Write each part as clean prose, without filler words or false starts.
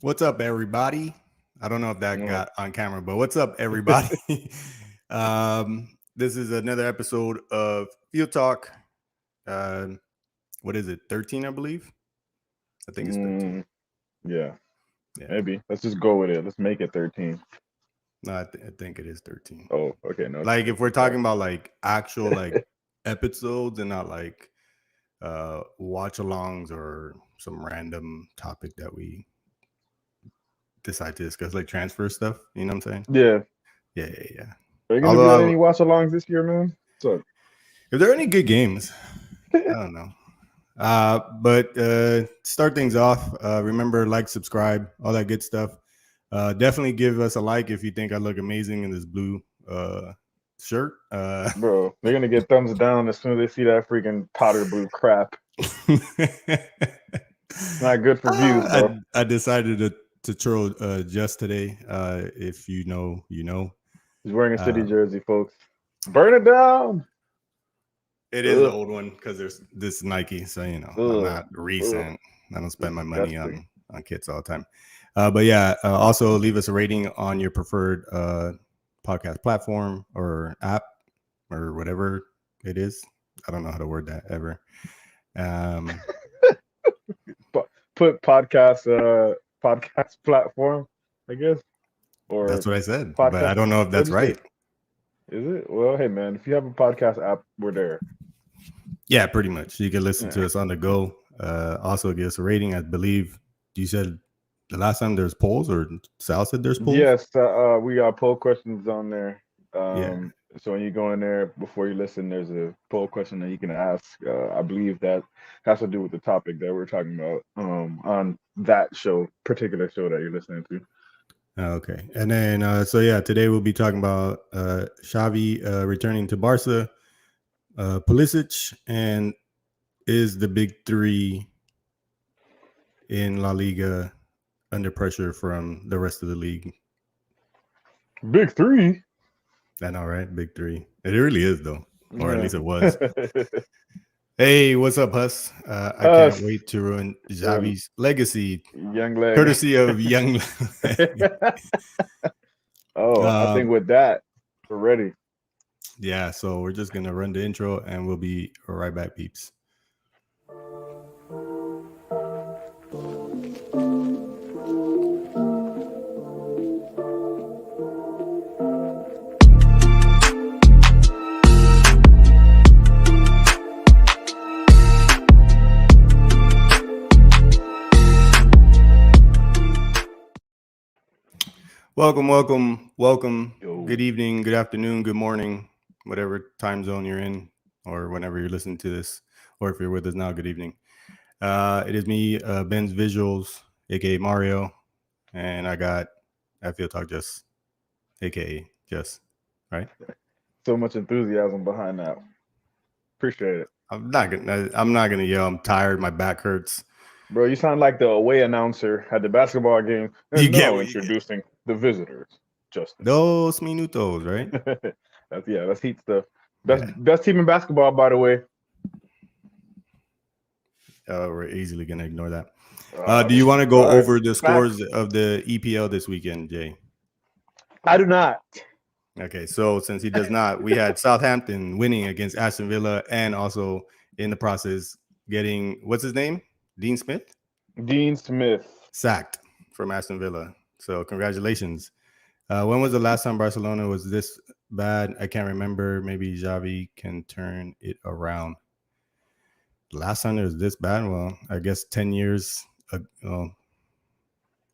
What's up, everybody? I don't know if that Mm, got on camera, but what's up, everybody? This is another episode of Field Talk. Uh, what is it? 13, I believe. I think it's 13. mm, yeah, Yeah, maybe. Let's just go with it. Let's make it 13. no, I think it is 13. Oh, okay, no, it's Like if 13. we're All right. talking about like actual like episodes and not like watch-alongs or some random topic that we decide to discuss, like transfer stuff. You know what I'm saying? Yeah. Yeah, yeah, yeah. Are you gonna be on Although, any watch-alongs this year, man? So, if there are any good games, I don't know. But start things off. Remember, like, subscribe, all that good stuff. Definitely give us a like if you think I look amazing in this blue shirt. bro, they're gonna get thumbs down as soon as they see that freaking powder blue crap. It's not good for views, bro. I decided to troll just today. If you know, you know. He's wearing a city Uh, jersey, folks. Burn it down. it is the Ugh, old one because there's this Nike, so I'm ugh, not ugh. recent. I don't spend my money Disgusting. on kits all the time. But yeah, also leave us a rating on your preferred podcast platform or app or whatever it is. I don't know how to word that ever. Um, Put podcast platform, I guess, that's or what I said, but I podcast. don't know if What'd that's you say? right. Is it? Well, hey man, if you have a podcast app, we're there. Yeah, pretty much. You can listen Yeah. to us on the go. Also, give us a rating. I believe you said the last time there's polls, or Sal said there's polls. Yes, we got poll questions on there. Yeah. So when you go in there before you listen, there's a poll question that you can ask. I believe that has to do with the topic that we're talking about on that particular show that you're listening to. Okay. And then, so yeah, today we'll be talking about Xavi returning to Barca, Pulisic, and is the big three in La Liga under pressure from the rest of the league? Big three. I know, right? Big three. It really is, though, or at Yeah. least it was. Hey, what's up, Huss? I can't Us, wait to ruin we're Xavi's legacy, young leg. courtesy of Young. Oh, I think um, with that, we're ready. yeah, so we're just gonna run the intro, and we'll be right back, peeps. Welcome, welcome, welcome. Yo. Good evening, good afternoon, good morning, whatever time zone you're in, or whenever you're listening to this, or if you're with us now, good evening. It is me, Ben's Visuals, aka Mario, and I got at FieldTalk Just, aka Just, right? So much enthusiasm behind that. Appreciate it. I'm not gonna yell. I'm tired. My back hurts. Bro, you sound like the away announcer at the basketball game. You And get now what you get. introducing the visitors, Justin. Dos minutos, right? That's heat stuff. Best Yeah. best team in basketball, by the way. We're easily gonna ignore that. Uh, Do you want to go all right. over the Facts. scores of the EPL this weekend, Jay? I do not. Okay, so since he does not, we had Southampton winning against Aston Villa, and also in the process getting what's his name, Dean Smith, Dean Smith. sacked from Aston Villa. So congratulations. When was the last time Barcelona was this bad? I can't remember. Maybe Xavi can turn it around. The last time it was this bad, well, I guess 10 years. Well,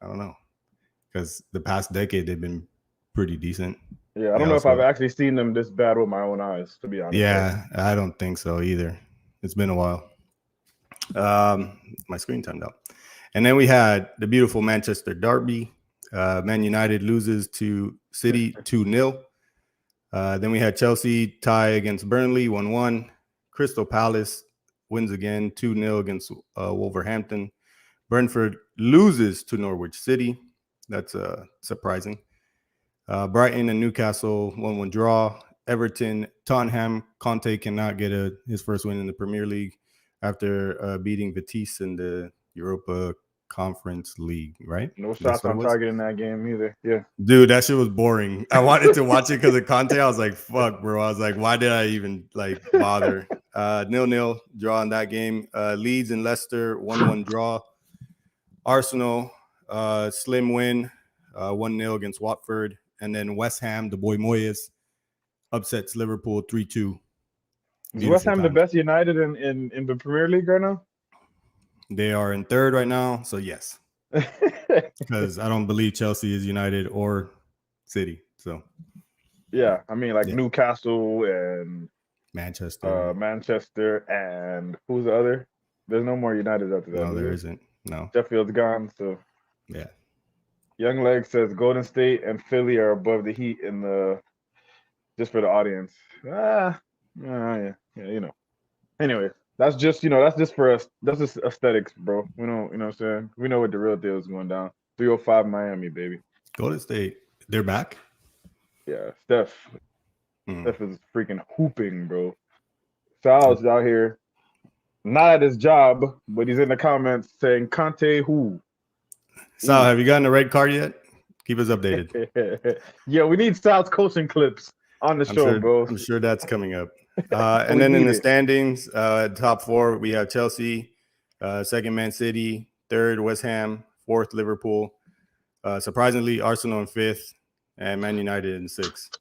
I don't know, because the past decade they've been pretty decent. Yeah, I They don't know if I've also, actually seen them this bad with my own eyes, to be honest, though. yeah, I don't think so either. It's been a while. My screen timed out. And then we had the beautiful Manchester Derby. Man United loses to City 2-0. Then we had Chelsea tie against Burnley 1-1. Crystal Palace wins again 2-0 against Wolverhampton. Brentford loses to Norwich City. That's surprising. Brighton and Newcastle 1-1 draw. Everton, Tottenham. Conte cannot get his first win in the Premier League after beating Betis in the Europa Conference League, right? No That's shots what it on was. target in that game either. Yeah. Dude, that shit was boring. I wanted to watch it because of Conte. I was like, fuck, bro. I was like, why did I even like bother? 0-0 draw in that game. Leeds and Leicester 1-1 draw. Arsenal slim win 1-0 against Watford. And then West Ham, the boy Moyes, upsets Liverpool 3-2. Is West Ham the times. best United in the Premier League right now? They are in third right now, so yes. Because I don't believe Chelsea is United or City. So yeah, I mean, like Newcastle and Manchester, and who's the other? There's no more United after that. No, there isn't. No. Sheffield's gone. So yeah. Young Leg says Golden State and Philly are above the Heat in the. Just for the audience. Yeah, you know. Anyway, that's just for us. That's just aesthetics, bro. We know, you know what I'm saying? We know what the real deal is going down. 305 Miami, baby. Golden State, they're back? Yeah, Steph is freaking hooping, bro. Sal's out here, not at his job, but he's in the comments saying Conte who? Sal, have you gotten a red card yet? Keep us updated. Yeah, we need Sal's coaching clips on the show, bro. I'm sure that's coming up. And then in the standings, top four, we have Chelsea, second Man City, third West Ham, fourth Liverpool. Surprisingly, Arsenal in fifth, and Man United in sixth.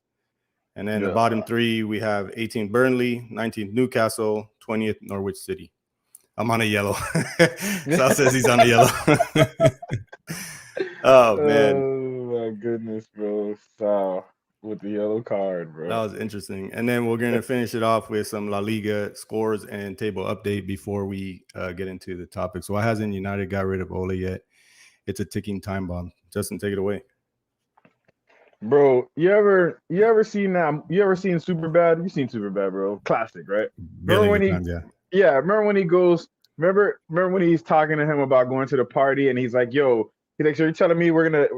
And then the bottom three, we have 18th Burnley, 19th Newcastle, 20th Norwich City. I'm on a yellow. Sal says he's on a yellow. Oh, man. Oh, my goodness, bro. Sal with the yellow card, bro. That was interesting. And then we're going to finish it off with some La Liga scores and table update before we get into the topic. So why hasn't United got rid of Ole yet? It's a ticking time bomb. Justin, take it away. Bro, you ever seen that? You ever seen Superbad? You've seen Superbad, bro. Classic, right? Remember when he goes, remember when he's talking to him about going to the party and he's like, yo, he's like, so you're telling me we're gonna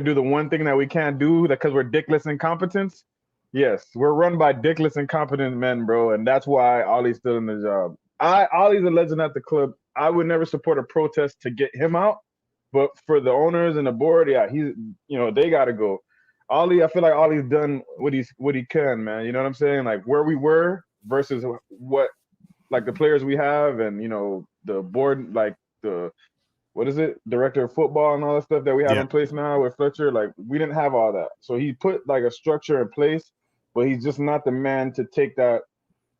do the one thing that we can't do because we're dickless incompetents? Yes, we're run by dickless incompetent men, bro, and that's why Ollie's still in the job. Ollie's a legend at the club. I would never support a protest to get him out, but for the owners and the board, yeah, they gotta go. Ollie, I feel like Ollie's done what he can, man. You know what I'm saying? Like where we were versus what like the players we have, and the board, like the director of football and all that stuff that we have in place now with Fletcher. Like we didn't have all that, so he put like a structure in place, but he's just not the man to take that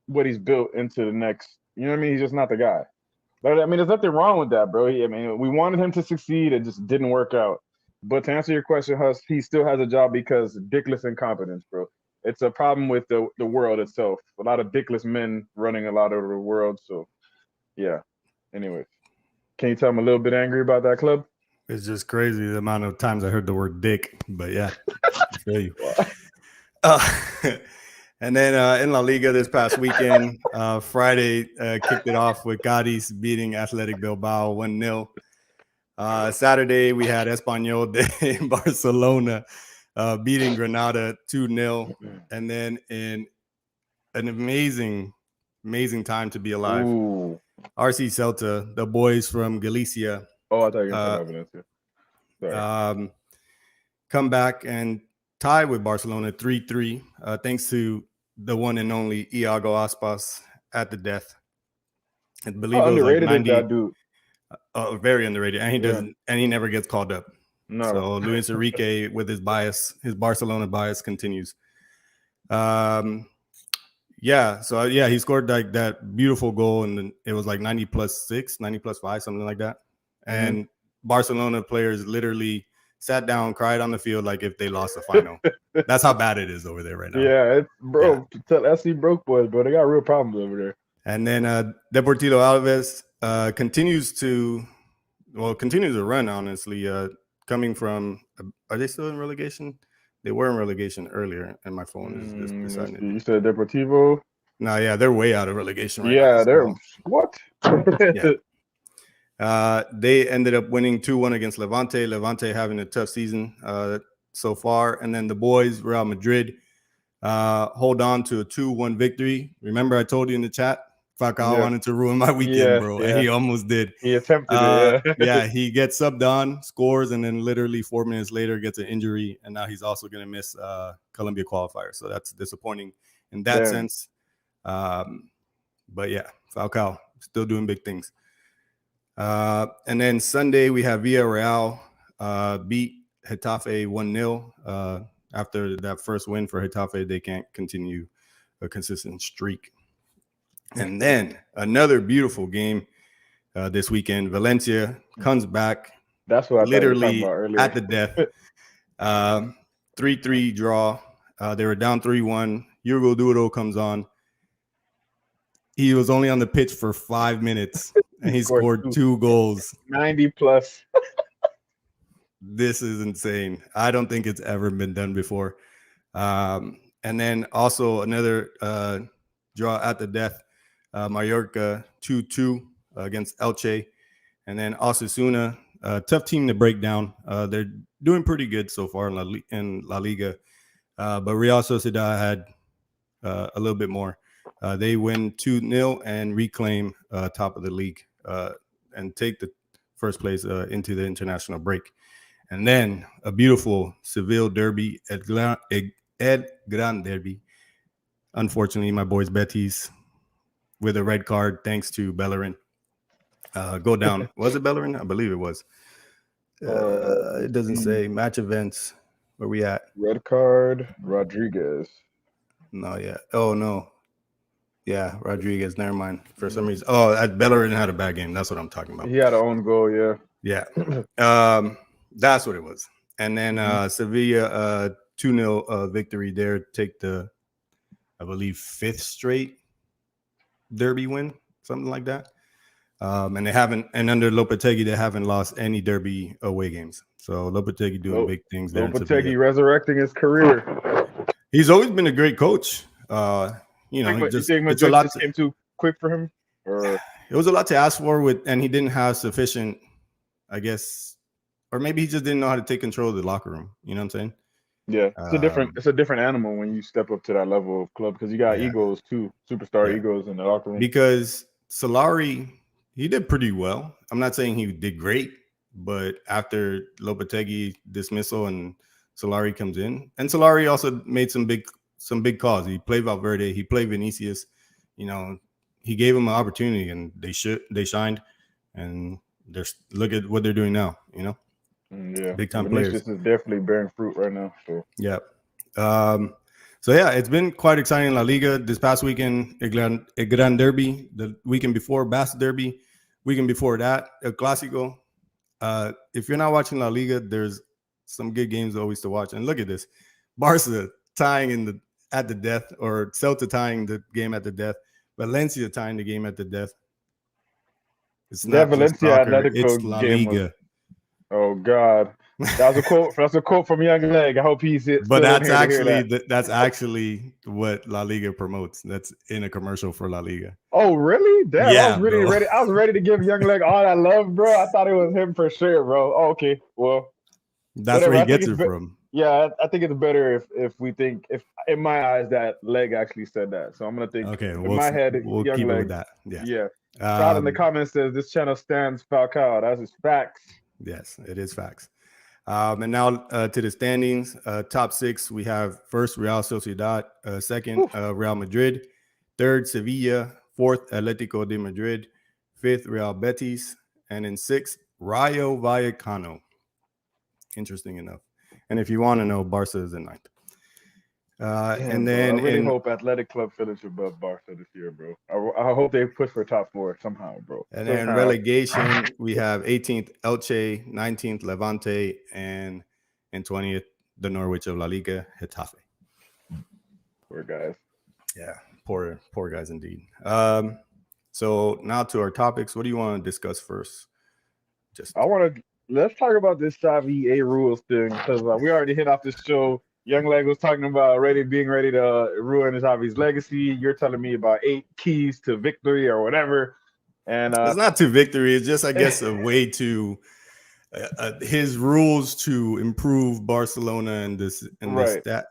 what he's built into the next. You know what I mean? He's just not the guy. But I mean, there's nothing wrong with that, bro. We wanted him to succeed. It just didn't work out. But to answer your question, Huss, he still has a job because dickless incompetence, bro. It's a problem with the world itself. A lot of dickless men running a lot of the world. So, yeah. Anyway, can you tell I'm a little bit angry about that club? It's just crazy the amount of times I heard the word dick. But yeah, I feel you. And then in La Liga this past weekend, Friday kicked it off with Cádiz beating Athletic Bilbao 1-0. Saturday, we had Espanyol de Barcelona beating Granada 2-0. And then in an amazing time to be alive, RC Celta, the boys from Galicia. Oh, I thought you were talking about come back and tie with Barcelona 3-3, thanks to the one and only Iago Aspas at the death. I believe it was like 90. That dude. Very underrated, and he never gets called up. No. So Luis Enrique with his Barcelona bias continues. He scored like that beautiful goal, and then it was like 90+6, 90+5, something like that. And Barcelona players literally sat down, cried on the field like if they lost the final. That's how bad it is over there right now. Yeah, tell SC broke boys, bro. They got real problems over there. And then Deportivo Alaves continues to run, honestly, coming from are they still in relegation? They were in relegation earlier, and my phone is just deciding. You said Deportivo? No, yeah, they're way out of relegation right now. Yeah, they're what? They ended up winning 2-1 against Levante. Levante having a tough season so far. And then the boys, Real Madrid, hold on to a 2-1 victory. Remember I told you in the chat Falcao wanted to ruin my weekend, bro, and he almost did. He attempted it. Yeah, he gets subbed on, scores, and then literally 4 minutes later gets an injury, and now he's also going to miss Colombia qualifier. So that's disappointing in that sense. But yeah, Falcao still doing big things. And then Sunday we have Villarreal beat Getafe 1-0. After that first win for Getafe, they can't continue a consistent streak. And then another beautiful game this weekend. Valencia comes back. That's what I literally thought you were talking at about the death. 3-3 draw. They were down 3-1. Hugo Duro comes on. He was only on the pitch for 5 minutes, and he scored 2 goals. 90 plus. This is insane. I don't think it's ever been done before. And then also another draw at the death. Mallorca 2-2 against Elche. And then Osasuna, tough team to break down. They're doing pretty good so far in La Liga. But Real Sociedad had a little bit more. They win 2-0 and reclaim top of the league and take the first place into the international break. And then a beautiful Seville derby, El Gran Derby. Unfortunately, my boys Betis with a red card thanks to Bellerin. Go down. Was it Bellerin? I believe it was. It doesn't say. Match events. Where we at? Red card, Rodriguez. No, yeah. Oh, no. Yeah, Rodriguez. Never mind. For some reason. Oh, Bellerin had a bad game. That's what I'm talking about. He had an own goal, yeah. Yeah. That's what it was. And then Sevilla, 2-0 victory there. Take the, I believe, 5th straight derby win, something like that. And they haven't, and under Lopetegui, they haven't lost any derby away games. So Lopetegui doing big things there. Lopetegui resurrecting his career. He's always been a great coach. You know, you think Madrid just came too quick for him? Or it was a lot to ask for and he didn't have sufficient, I guess, or maybe he just didn't know how to take control of the locker room. You know what I'm saying? Yeah, it's a different animal when you step up to that level of club because you got egos too, superstar egos in the locker room. Because Solari, he did pretty well. I'm not saying he did great, but after Lopetegui dismissal and Solari comes in, and Solari also made some big calls. He played Valverde, he played Vinicius. You know, he gave him an opportunity, and they shined. And look at what they're doing now. You know, big time players. Vinicius is definitely bearing fruit right now. So yeah. So yeah, it's been quite exciting in La Liga. This past weekend, a Gran Derby. The weekend before, Basque Derby. Weekend before that, El Clásico. If you're not watching La Liga, there's some good games always to watch. And look at this. Barca tying at the death, or Celta tying the game at the death. Valencia tying the game at the death. It's not Valencia soccer, it's La Liga. Oh God. That's a quote from Young Leg. I hope he's it. But that's actually what La Liga promotes. That's in a commercial for La Liga. Oh really? Damn, yeah, I was really ready. I was ready to give Young Leg all that love, bro. I thought it was him for sure, bro. Oh, okay, well, that's whatever. Where he gets it from. Yeah, I think it's better if we think, if in my eyes, that Leg actually said that. So I'm gonna think. Okay, in my head, we'll Young keep Leg, it with that. Yeah. Scott in the comments says this channel stands Falcao. That's his facts. Yes, it is facts. And now to the standings. Top 6, we have first Real Sociedad, second Real Madrid, third Sevilla, fourth Atletico de Madrid, fifth Real Betis, and in sixth Rayo Vallecano. Interesting enough. And if you want to know, Barca is in ninth. And then I really hope Athletic Club finish above Barca this year, bro. I hope they push for top 4 somehow, bro. And then relegation, we have 18th Elche, 19th Levante, and in 20th the Norwich of La Liga, Getafe. Poor guys. Yeah, poor guys indeed. So now to our topics. What do you want to discuss first? Let's talk about this Xavi A rules thing, because we already hit off this show. Young Leg was talking about being ready to ruin Xavi's legacy. You're telling me about 8 keys to victory or whatever. And it's not to victory. It's just, I guess, a way to his rules to improve Barcelona and the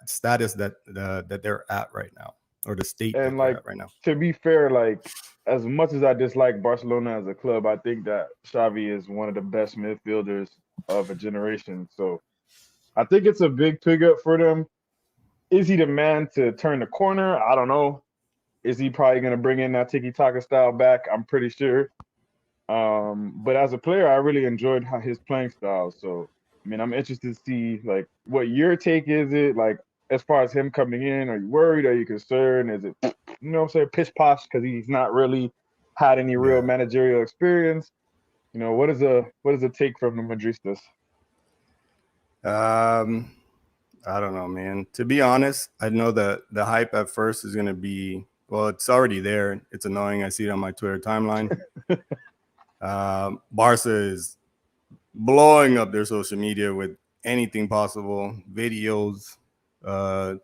status that they're at right now. or the state And that they're like, at right now. to be fair, like as much as I dislike Barcelona as a club, I think that Xavi is one of the best midfielders of a generation. So I think it's a big pickup for them. Is he the man to turn the corner? I don't know. Is he probably going to bring in that tiki-taka style back? I'm pretty sure. But as a player, I really enjoyed his playing style. So, I mean, I'm interested to see like what your take is. It like as far as him coming in, are you worried? Are you concerned? Is it, you know what I'm saying, pish posh because he's not really had any real managerial experience? You know, what is a take from the Madristas? I don't know, man. To be honest, I know that the hype at first is going to be, well, it's already there. It's annoying. I see it on my Twitter timeline. Barca is blowing up their social media with anything possible, videos,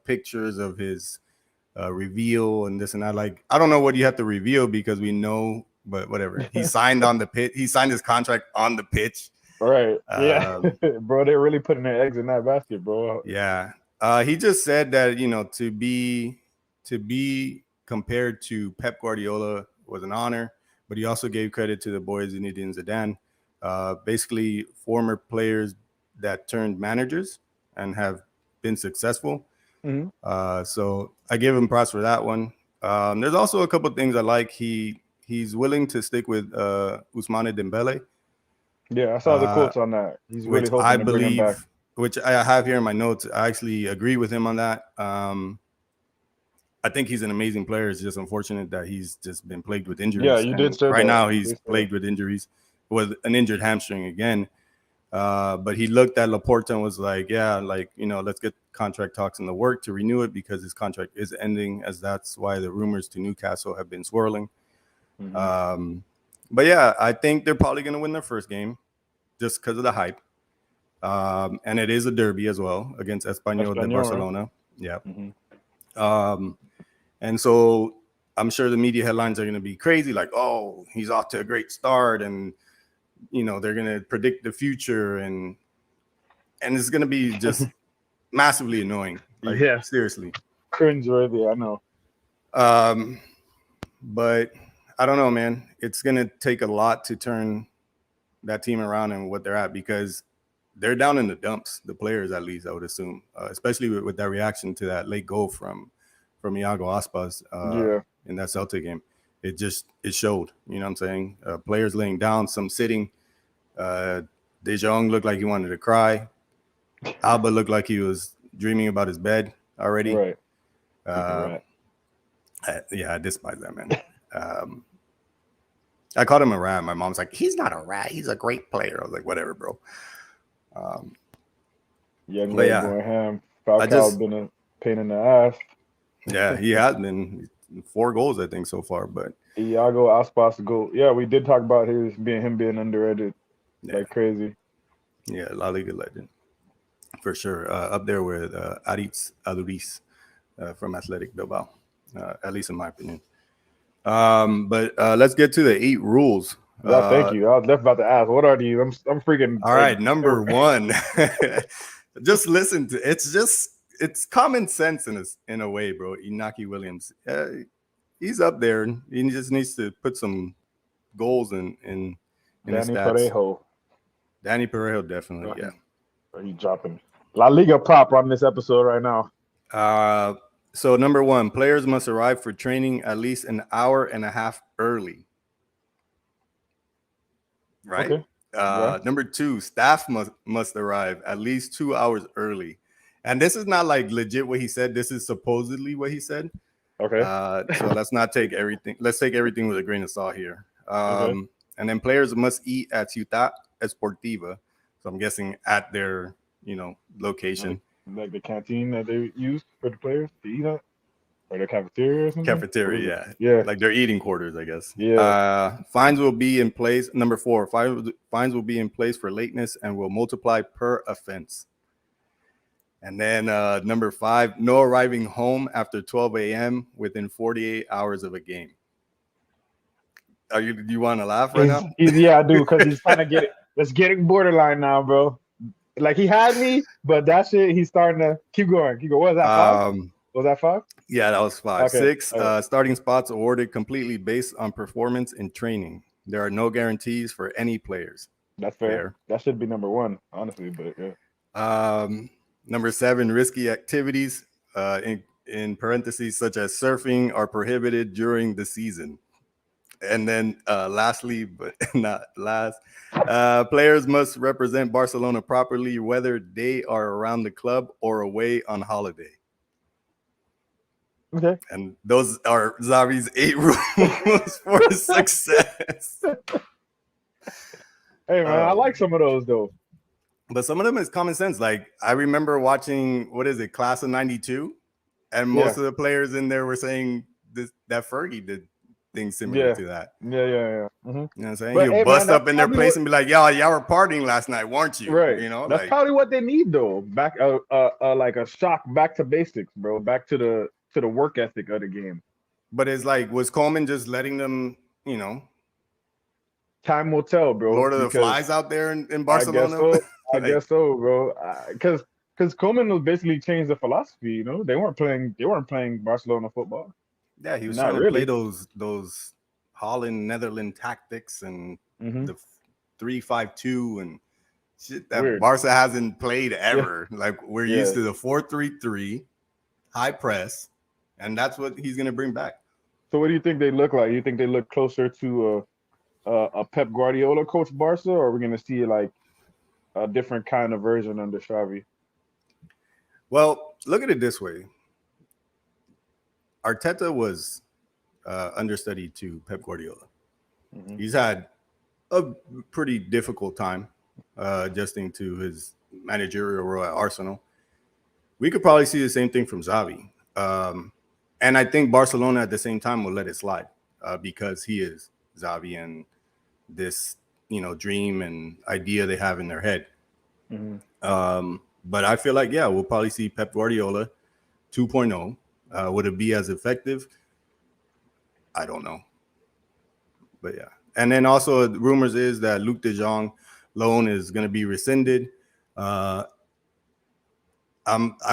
pictures of his reveal and this and that. Like, I don't know what you have to reveal because we know, but whatever. He signed on the pitch. He signed his contract on the pitch. Right. Yeah. Bro, they're really putting their eggs in that basket, bro. Yeah. He just said that, you know, to be compared to Pep Guardiola was an honor, but he also gave credit to the boys Zinedine Zidane, basically former players that turned managers and have been successful. Mm-hmm. So I give him props for that one. There's also a couple of things I like. He's willing to stick with Ousmane Dembele. Yeah, I saw the quotes on that. He's really hoping to bring him back. Which I have here in my notes. I actually agree with him on that. I think he's an amazing player. It's just unfortunate that he's just been plagued with injuries. Yeah, you did say right that. Now he's plagued with injuries, with an injured hamstring again. But he looked at Laporta and was like, yeah, like, you know, let's get contract talks in the work to renew it because his contract is ending, as that's why the rumors to Newcastle have been swirling. Mm-hmm. But yeah, I think they're probably going to win their first game just because of the hype. And it is a derby as well against Espanyol de Barcelona. Yeah. Mm-hmm. And so I'm sure the media headlines are going to be crazy, like, oh, he's off to a great start, and you know they're going to predict the future, and it's going to be just massively annoying. Like, yeah, seriously, cringeworthy. I know. But I don't know, man. It's going to take a lot to turn that team around and what they're at, because they're down in the dumps, the players at least, I would assume, especially with that reaction to that late goal from Iago Aspas in that Celtic game. It showed, you know what I'm saying? Players laying down, some sitting. De Jong looked like he wanted to cry. Alba looked like he was dreaming about his bed already. Right. I despise that, man. I called him a rat. My mom's like, he's not a rat. He's a great player. I was like, whatever, bro. Going ham. Falcao's been a pain in the ass. Yeah, he has been 4 goals, I think, so far. But Iago Aspas goal. Yeah, we did talk about him being underrated like crazy. Yeah, La Liga legend for sure. Up there with Aritz Aduriz from Athletic Bilbao, at least in my opinion. But let's get to the 8 rules. Yeah, thank you. I was left about to ask, what are these? I'm freaking. All right, number 1. Just listen to it's common sense in a way, bro. Inaki Williams, he's up there. He just needs to put some goals in his stats. Danny Parejo, definitely, yeah. Are you dropping La Liga prop on this episode right now? So number 1, players must arrive for training at least an hour and a half early. Right. Okay. Number 2, staff must arrive at least 2 hours early. And this is not like legit what he said. This is supposedly what he said. Okay. So let's not take everything. Let's take everything with a grain of salt here. Okay. And then players must eat at Ciudad Esportiva. So I'm guessing at their, location. Like the canteen that they use for the players to eat at? Or the cafeteria or something? Cafeteria, yeah. Like their eating quarters, I guess. Yeah. Fines will be in place. Number 4, fines will be in place for lateness and will multiply per offense. And then number 5, no arriving home after 12 a.m. within 48 hours of a game. Do you want to laugh right now? Yeah, I do, because he's trying to get it. It's getting borderline now, bro. Like, he had me, but that shit, he's starting to keep going. What is that? Was that 5? Yeah, that was 5. Okay. 6, starting spots awarded completely based on performance and training. There are no guarantees for any players. That's fair. That should be number 1, honestly, but yeah. Number 7, risky activities in parentheses such as surfing are prohibited during the season. And then lastly, but not last, players must represent Barcelona properly, whether they are around the club or away on holiday. Okay. And those are Xavi's 8 rules for success. Hey, man, I like some of those, though. But some of them is common sense. Like, I remember watching, Class of 92? And most of the players in there were saying that Fergie did things similar to that. Yeah. Mm-hmm. You know what I'm saying? He'll bust up in their place and be like, y'all were partying last night, weren't you? Right. You know, that's probably what they need, though. Back like a shock back to basics, bro. Back to the work ethic of the game. But it's like, was Coleman just letting them, time will tell, bro. Lord of the Flies out there in Barcelona? I guess so, bro. Because Coleman was basically changed the philosophy. You know, they weren't playing Barcelona football. Yeah, he was trying to play those Holland Netherlands tactics and the 3-5-2 and shit that Barca hasn't played ever. Yeah. Like, we're used to the 4-3-3, high press, and that's what he's gonna bring back. So, what do you think they look like? You think they look closer to a Pep Guardiola coach Barca, or are we gonna see like a different kind of version under Xavi? Well, look at it this way. Arteta was understudy to Pep Guardiola. Mm-hmm. He's had a pretty difficult time adjusting to his managerial role at Arsenal. We could probably see the same thing from Xavi. And I think Barcelona at the same time will let it slide because he is Xavi and this, dream and idea they have in their head. Mm-hmm. But I feel like, we'll probably see Pep Guardiola 2.0. Would it be as effective? I don't know. But yeah. And then also rumors is that Luc de Jong loan is going to be rescinded. I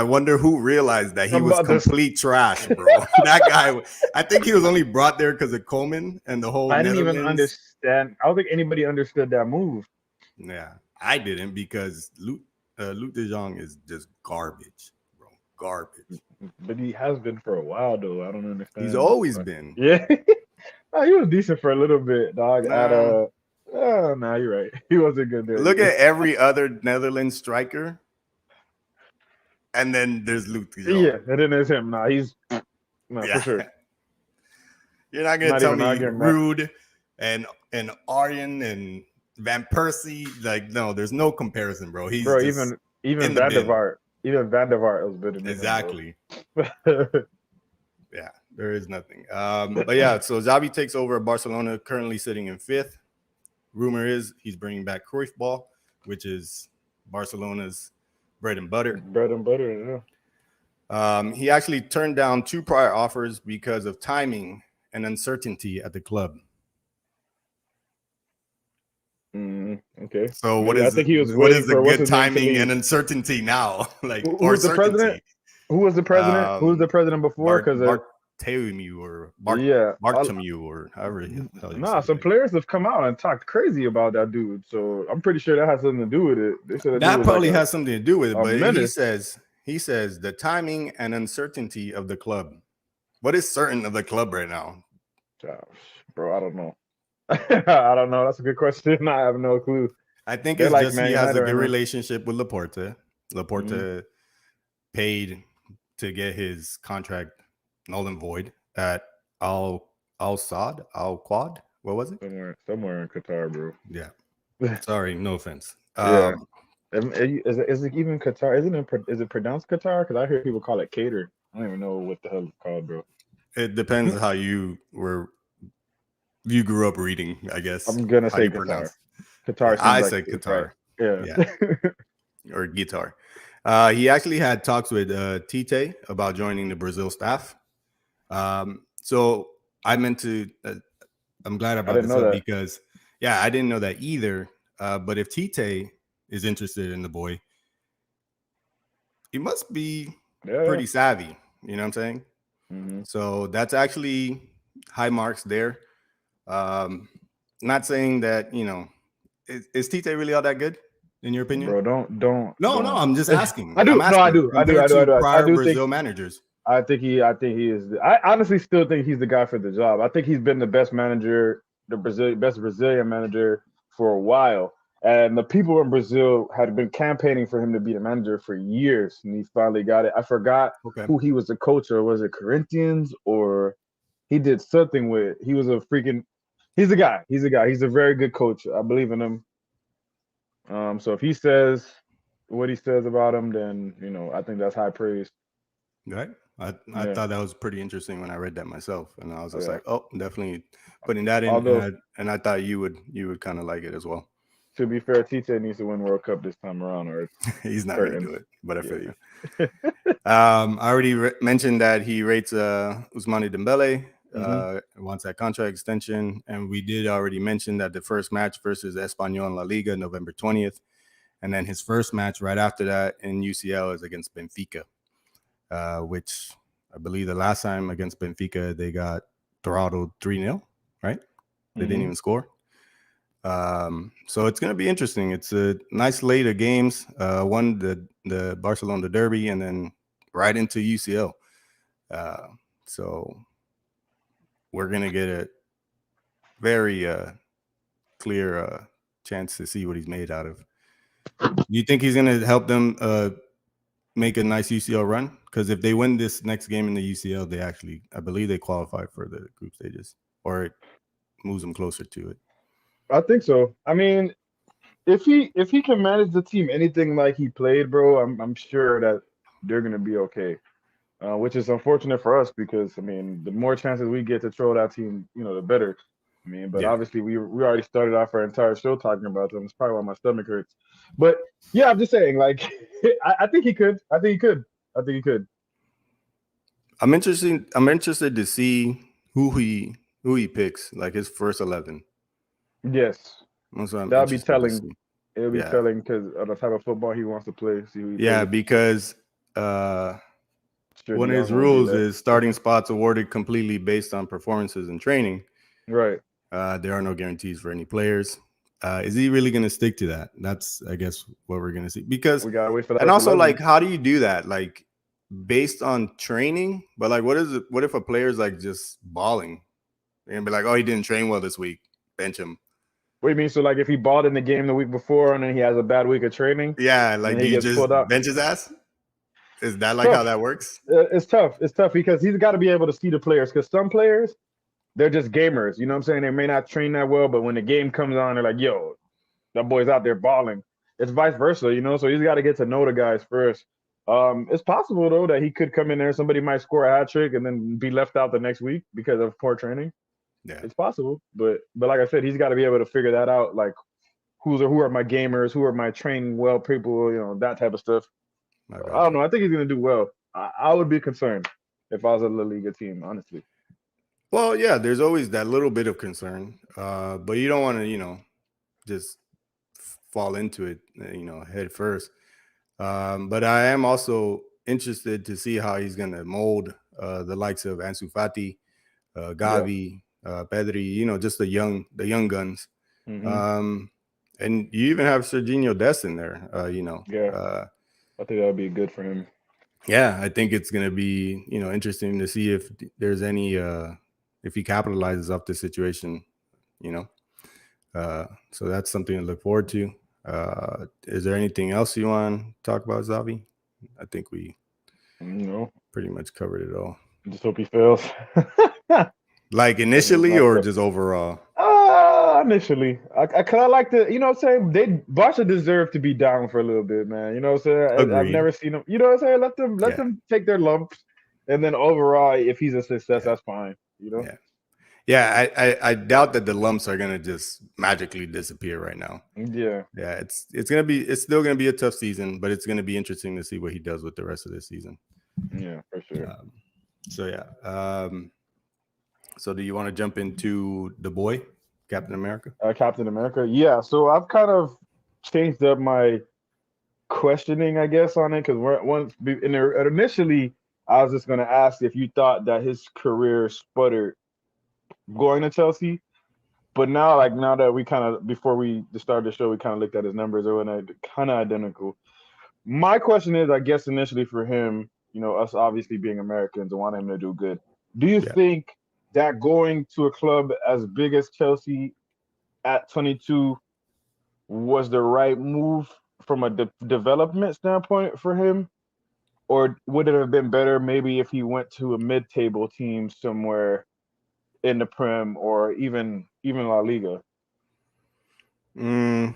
wonder who realized that he was complete trash, bro. That guy, I think he was only brought there because of Coleman and the whole I didn't even understand. I don't think anybody understood that move. Yeah, I didn't because Luc de Jong is just garbage, bro. Garbage. But he has been for a while, though. I don't understand. He's always been. Yeah. He was decent for a little bit, dog. Nah. You're right. He wasn't good there. Look at every other Netherlands striker. And then there's Luc de Jong. Yeah, and then there's him. For sure. You're not gonna tell me Ruud and Arjen and Van Persie. Like, no, there's no comparison, bro. He's even Van der Vaart. Even Van der Vaart was better than exactly. Yeah, there is nothing. But yeah, so Xavi takes over Barcelona, currently sitting in 5th. Rumor is he's bringing back Cruyff ball, which is Barcelona's bread and butter. Yeah. He actually turned down 2 prior offers because of timing and uncertainty at the club. Okay. So what is the good timing and uncertainty now? Like, or certainty? Who was the president? Who was the president before? Because Bartomeu or Bartomeu or however. Some players have come out and talked crazy about that dude. So I'm pretty sure that has something to do with it. They said that probably has something to do with it. But he says the timing and uncertainty of the club. What is certain of the club right now? Bro, I don't know. I don't know. That's a good question. I have no clue. I think it's just he has a good relationship with Laporta. Laporta paid to get his contract null and void at Al Quad. What was it? Somewhere in Qatar, bro. Yeah. Sorry, no offense. Yeah. Is it even Qatar? Is it pronounced Qatar? Because I hear people call it Cater. I don't even know what the hell it's called, bro. It depends how you grew up reading, I guess. I'm gonna say Qatar. Qatar. I say Qatar. Yeah. Or guitar. He actually had talks with Tite about joining the Brazil staff. So I meant to. I'm glad I brought this up because, I didn't know that either. But if Tite is interested in the boy, he must be pretty savvy. You know what I'm saying? Mm-hmm. So that's actually high marks there. Not saying that, is Tite really all that good in your opinion? Bro, don't. No, I'm just asking. I do. I'm No, I asking do. compared to I prior do think. Brazil managers. I think he is. I honestly still think he's the guy for the job. I think he's been the best manager, best Brazilian manager for a while. And the people in Brazil had been campaigning for him to be the manager for years, and he finally got it. I forgot who he was the coach, or was it Corinthians, or he did something with. He was a freaking. He's a guy. He's a guy. He's a very good coach. I believe in him. So if he says what he says about him, then I think that's high praise. Right. I thought that was pretty interesting when I read that myself, and I was just like, oh, definitely putting that in. Although, and I thought you would kind of like it as well. To be fair, Tite needs to win World Cup this time around, or he's not going to do it. But I feel you. I already mentioned that he rates Ousmane Dembele. Wants that contract extension, and we did already mention that the first match versus Espanyol in La Liga, November 20th, and then his first match right after that in UCL is against Benfica, which I believe the last time against Benfica they got throttled 3-0, right? They didn't even score. So it's going to be interesting. It's a nice slate of games. One, the Barcelona derby, and then right into UCL. So we're going to get a very clear chance to see what he's made out of. Do you think he's going to help them make a nice UCL run? Because if they win this next game in the UCL, I believe they qualify for the group stages, or it moves them closer to it. I think so. I mean, if he can manage the team anything like he played, bro, I'm sure that they're gonna be okay. Which is unfortunate for us because I mean, the more chances we get to throw that team, the better. I mean, but obviously we already started off our entire show talking about them. It's probably why my stomach hurts. But yeah, I'm just saying, like, I think he could. I think he could. I'm interested to see who he picks, like his first 11. Yes, that'll be telling. It'll be telling because of the type of football he wants to play. See who he plays. Because one of his rules is starting spots awarded completely based on performances and training. Right. There are no guarantees for any players. Is he really going to stick to that? That's, I guess, what we're going to see. Because we gotta wait for that. And also, 11. Like, how do you do that? Like, based on training, but like, what if a player's like just balling and be like, oh, he didn't train well this week, bench him? What do you mean? So like if he balled in the game the week before and then he has a bad week of training? Yeah, like do you just bench his ass? Is that like how that works? It's tough. It's tough because he's got to be able to see the players, because some players, they're just gamers. You know what I'm saying? They may not train that well, but when the game comes on, they're like, yo, that boy's out there balling. It's vice versa, so he's got to get to know the guys first. It's possible though that he could come in there, somebody might score a hat trick and then be left out the next week because of poor training. Yeah, it's possible, but like I said, he's got to be able to figure that out. Like, who are my gamers? Who are my training well people? That type of stuff. I don't know. I think he's gonna do well. I would be concerned if I was a La Liga team, honestly. Well, yeah, there's always that little bit of concern, but you don't want to, just fall into it, head first. But I am also interested to see how he's gonna mold the likes of Ansu Fati, Xavi. Pedri, just the young guns. And you even have Serginho Dest in there, I think that would be good for him. Yeah, I think it's going to be, interesting to see if there's any, if he capitalizes off the situation, so that's something to look forward to. Is there anything else you want to talk about, Xavi? I think we pretty much covered it all. Just hope he fails. Like initially or just overall? Initially. I like to, what I'm saying? Barca deserve to be down for a little bit, man. You know what I'm saying? Agreed. I've never seen them. You know what I'm saying? Let them take their lumps, and then overall, if he's a success, that's fine. Yeah, I doubt that the lumps are gonna just magically disappear right now. Yeah. It's still gonna be a tough season, but it's gonna be interesting to see what he does with the rest of this season. Yeah, for sure. So do you want to jump into the boy, Captain America? Captain America, yeah. So I've kind of changed up my questioning, I guess, on it, because initially I was just gonna ask if you thought that his career sputtered going to Chelsea, but now, like now that we kind of before we started the show, we kind of looked at his numbers, or kind of identical. My question is, I guess initially for him, us obviously being Americans and wanting him to do good, do you Yeah. think that going to a club as big as Chelsea at 22 was the right move from a development standpoint for him? Or would it have been better maybe if he went to a mid-table team somewhere in the Prem or even La Liga? Mm,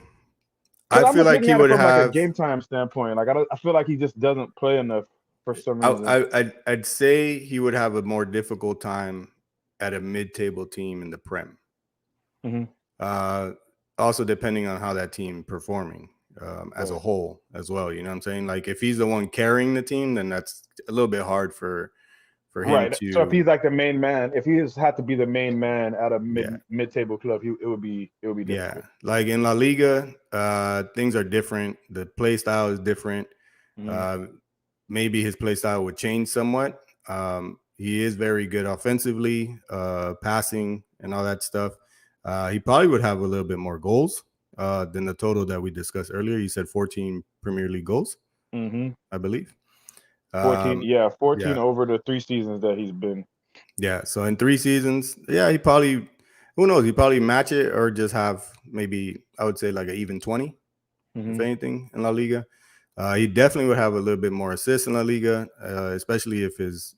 Because I I'm feel just like looking he at it would from like a have. game time standpoint. Like I feel like he just doesn't play enough for some reason. I'd say he would have a more difficult time at a mid-table team in the Prem. Mm-hmm. Uh, Also, depending on how that team performing as a Right. whole as well. You know what I'm saying? Like if he's the one carrying the team, then that's a little bit hard for him Right. So if to. he's like the main man, if he just had to be the main man at a Yeah. mid table club, it would be Yeah. difficult. Like in La Liga, things are different. The play style is different. Mm-hmm. Uh, Maybe his play style would change somewhat. He is very good offensively, passing and all that stuff. He probably would have a little bit more goals than the total that we discussed earlier. You said 14 Premier League goals, Mm-hmm. I believe. 14, Um, yeah, 14 yeah, over the 3 seasons that he's been. yeah. So in 3 seasons, yeah, he probably, who knows, he probably match it or just have maybe, I would say like an even 20, if Mm-hmm. anything, in La Liga. He definitely would have a little bit more assists in La Liga, especially if his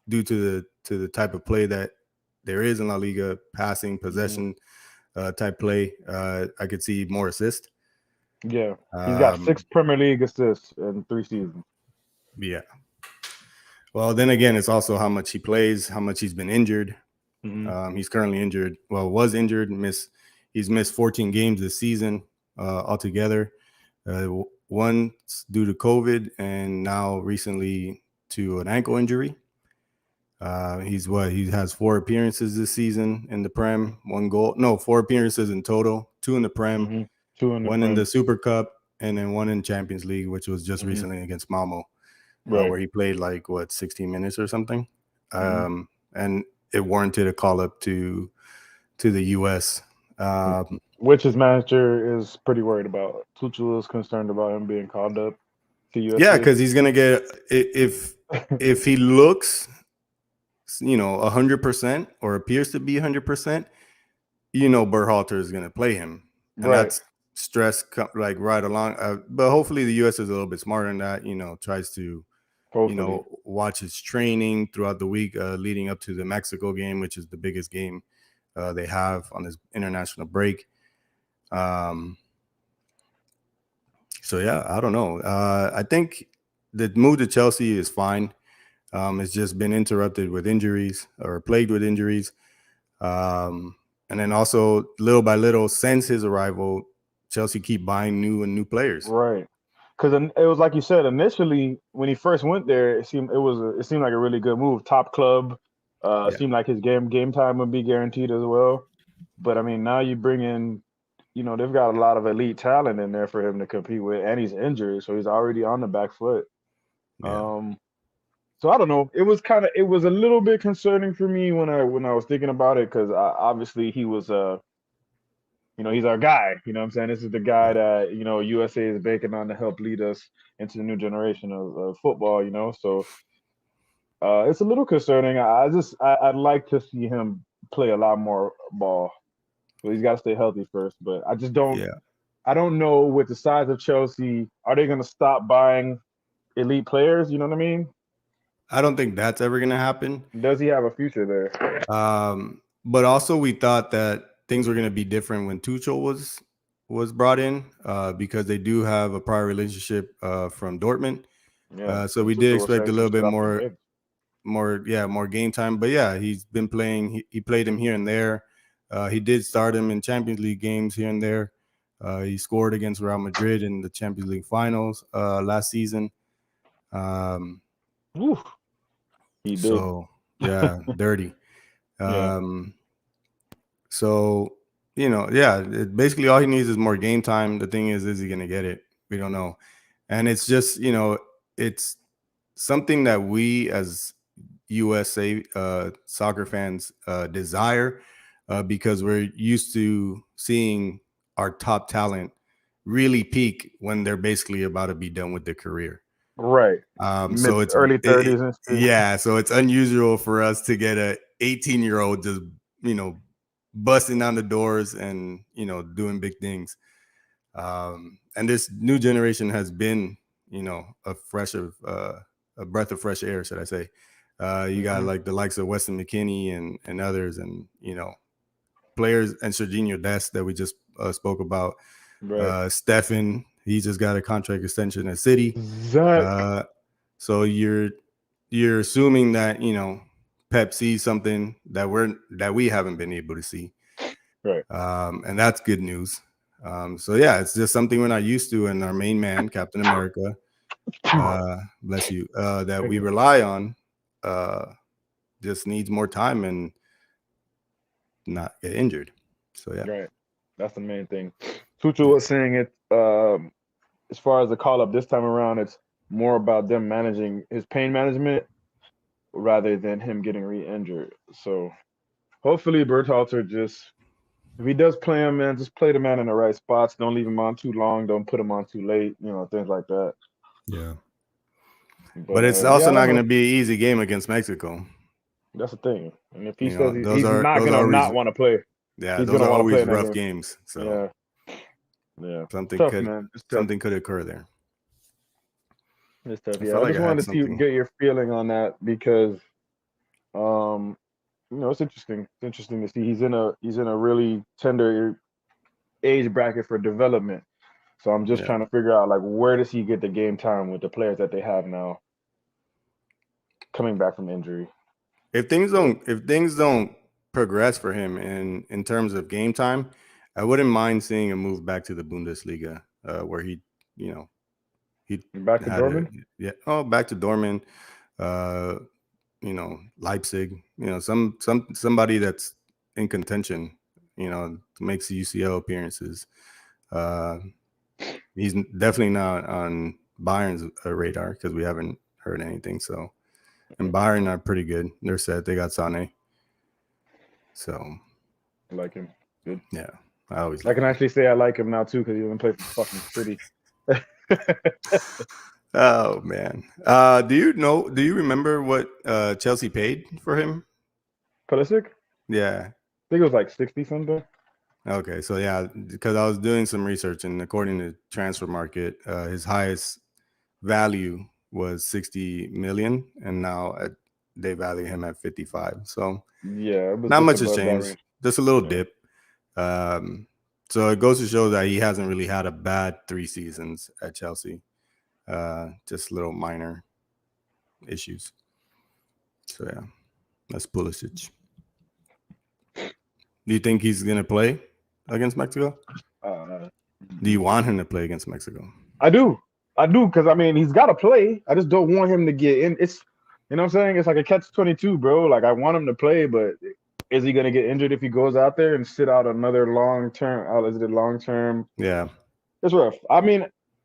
due to the type of play that there is in La Liga, passing, Mm-hmm. possession type play. I could see more assist. Yeah, he's got Um, 6 Premier League assists in 3 seasons. yeah. Well, then again, it's also how much he plays, how much he's been injured. Mm-hmm. He's currently injured. Well, was injured. He's missed 14 games this season altogether. One due to COVID, and now recently to an ankle injury. He has 4 appearances this season in the Prem, 1 goal. No, 4 appearances in total, 2 in the Prem, Mm-hmm. 2 in the 1 in the Prem. Super Cup, and then 1 in Champions League, which was just Mm-hmm. recently against Malmo, Right. where he played like 16 minutes or something, Mm-hmm. and it warranted a call up to the U.S. Which his manager is pretty worried about. Tuchel is concerned about him being called up to Yeah, USA. because he's gonna get if he looks, 100% or appears to be 100%, Berhalter is going to play him, and Right. that's stress like right along. But hopefully the U.S. is a little bit smarter than that. Tries to Hopefully. watch his training throughout the week leading up to the Mexico game, which is the biggest game they have on this international break. So yeah, I don't know. I think the move to Chelsea is fine. It's just been interrupted with injuries or plagued with injuries. And then also little by little, since his arrival, Chelsea keep buying new players. Right. Because it was like you said initially when he first went there, it seemed like a really good move. Top club, Yeah, seemed like his game time would be guaranteed as well. But I mean, now you bring in, they've got a lot of elite talent in there for him to compete with, and he's injured, so he's already on the back foot. yeah. Um, so I don't know. It was a little bit concerning for me when I was thinking about it because obviously he was he's our guy. You know what I'm saying? This is the guy Yeah. that, USA is banking on to help lead us into the new generation of football, So it's a little concerning. I'd like to see him play a lot more ball. But he's got to stay healthy first. But Yeah. I don't know with the size of Chelsea, are they going to stop buying elite players? You know what I mean? I don't think that's ever gonna happen. Does he have a future there? But also we thought that things were gonna be different when Tuchel was brought in because they do have a prior relationship from Dortmund. Yeah. So And we did Tuchel was expect a saying some little bit shit off the more bench. more game time. But yeah, he's been playing. He played him here and there. He did start him in Champions League games here and there. He scored against Real Madrid in the Champions League finals last season. Um, Oof, he did. so yeah, dirty. Yeah. Um, so yeah, basically all he needs is more game time. The thing is he going to get it? We don't know. And it's just, it's something that we as USA soccer fans desire, because we're used to seeing our top talent really peak when they're basically about to be done with their career. Right. So it's early 30s and stuff. yeah, so it's unusual for us to get a 18-year-old just, busting down the doors and, doing big things. And this new generation has been, a breath of fresh air, should I say. You got like the likes of Weston McKennie and others, and, players, and Serginho Dest that we just spoke about. Right. Stefan, he just got a contract extension at City. Zach. So you're assuming that, Pep sees something that we haven't been able to see. Right. And that's good news. So yeah, it's just something we're not used to, and our main man, Captain America, bless you, that we rely on, just needs more time and not get injured. So yeah. Right. That's the main thing. Tuchel was saying it, as far as the call up this time around, it's more about them managing his pain management rather than him getting re-injured. So hopefully Berhalter just, if he does play him, man, just play the man in the right spots. Don't leave him on too long. Don't put him on too late. Things like that. Yeah. But it's also not going to be an easy game against Mexico. That's the thing. And if he says he's not going to not want to play, yeah, he's those are always play rough games. So yeah, something tough, could occur there. It's tough. I just wanted to get your feeling on that because, it's interesting. It's interesting to see he's in a really tender age bracket for development. So I'm just trying to figure out, like, where does he get the game time with the players that they have now coming back from injury? If things don't progress for him in terms of game time, I wouldn't mind seeing a move back to the Bundesliga, where he back to Dortmund. Back to Dortmund. Leipzig. Somebody that's in contention. Makes UCL appearances. He's definitely not on Bayern's radar because we haven't heard anything. So, and Bayern are pretty good. They're set. They got Sané. So, I like him. Good. Yeah, I can actually say I like him now too because he doesn't play for fucking City. Oh man. Do you remember what Chelsea paid for him? Pulisic? Yeah. I think it was like 60 something. Okay, so yeah, because I was doing some research, and according to Transfer Market, his highest value was 60 million, and now they value him at 55. So yeah, not much has changed, just a little dip. So it goes to show that he hasn't really had a bad 3 seasons at Chelsea. Just little minor issues. So yeah, that's Pulisic. Do you think he's gonna play against Mexico? Do you want him to play against Mexico? I do, because he's got to play. I just don't want him to get in. It's, what I'm saying? It's like a catch-22, bro. Like, I want him to play, but is he gonna get injured if he goes out there and sit out another long term? Is it long term? Yeah, it's rough.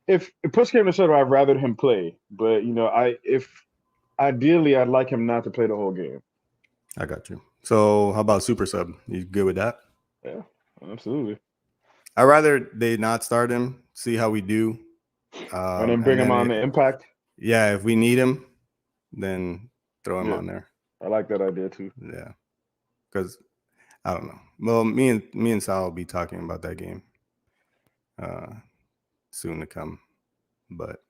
If push came to shove, I'd rather him play. But ideally, I'd like him not to play the whole game. I got you. So how about super sub? You good with that? Yeah, absolutely. I'd rather they not start him, see how we do. And then bring him on the impact. Yeah, if we need him, then throw him on there. I like that idea too. Yeah, because I don't know. Well, me and Sal will be talking about that game soon to come, but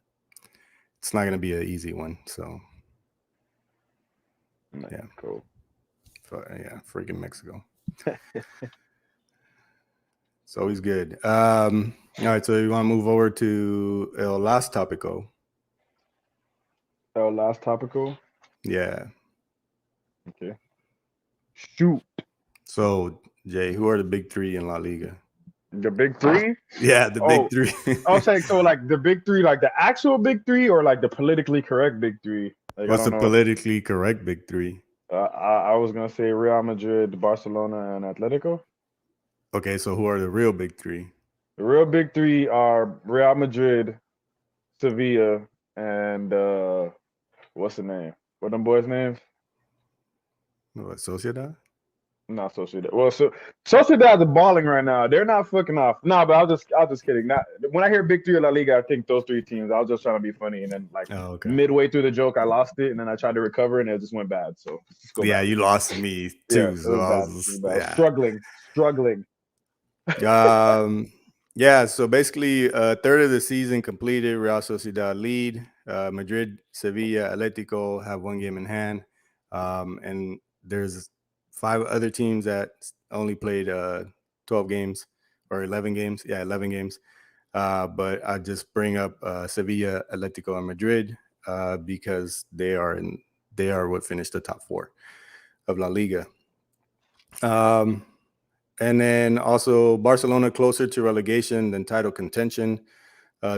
it's not going to be an easy one. So yeah, cool. Yeah, freaking Mexico. It's always good. All right, so you want to move over to El Last Topico? El Last Topico? Yeah. Okay. Shoot. So, Jay, who are the big 3 in La Liga? The big 3? Yeah, the big 3. I was saying, so like the big 3, like the actual big 3, or like the politically correct big 3? Like, what's the politically correct big 3? I was gonna say Real Madrid, Barcelona, and Atletico. Okay, so who are the real big 3? The real big 3 are Real Madrid, Sevilla, and What's the name? What them boys' names? What, Sociedad? Not Sociedad. Well, so Sociedad are balling right now. They're not fucking off. No, but I was just kidding. Not when I hear Big Three of La Liga, I think those three teams. I was just trying to be funny, and then like Okay. midway through the joke, I lost it, and then I tried to recover, and it just went bad. So let's go Yeah, back. you lost me Yeah, too. it So was I bad. was It was just, bad. yeah. Struggling. Yeah, so basically, third of the season completed. Real Sociedad lead. Madrid, Sevilla, Atletico have one game in hand, and there's 5 other teams that only played 12 games or 11 games. Yeah, 11 games. But I just bring up Sevilla, Atletico, and Madrid because they are what finished the top 4 of La Liga. And then also Barcelona closer to relegation than title contention.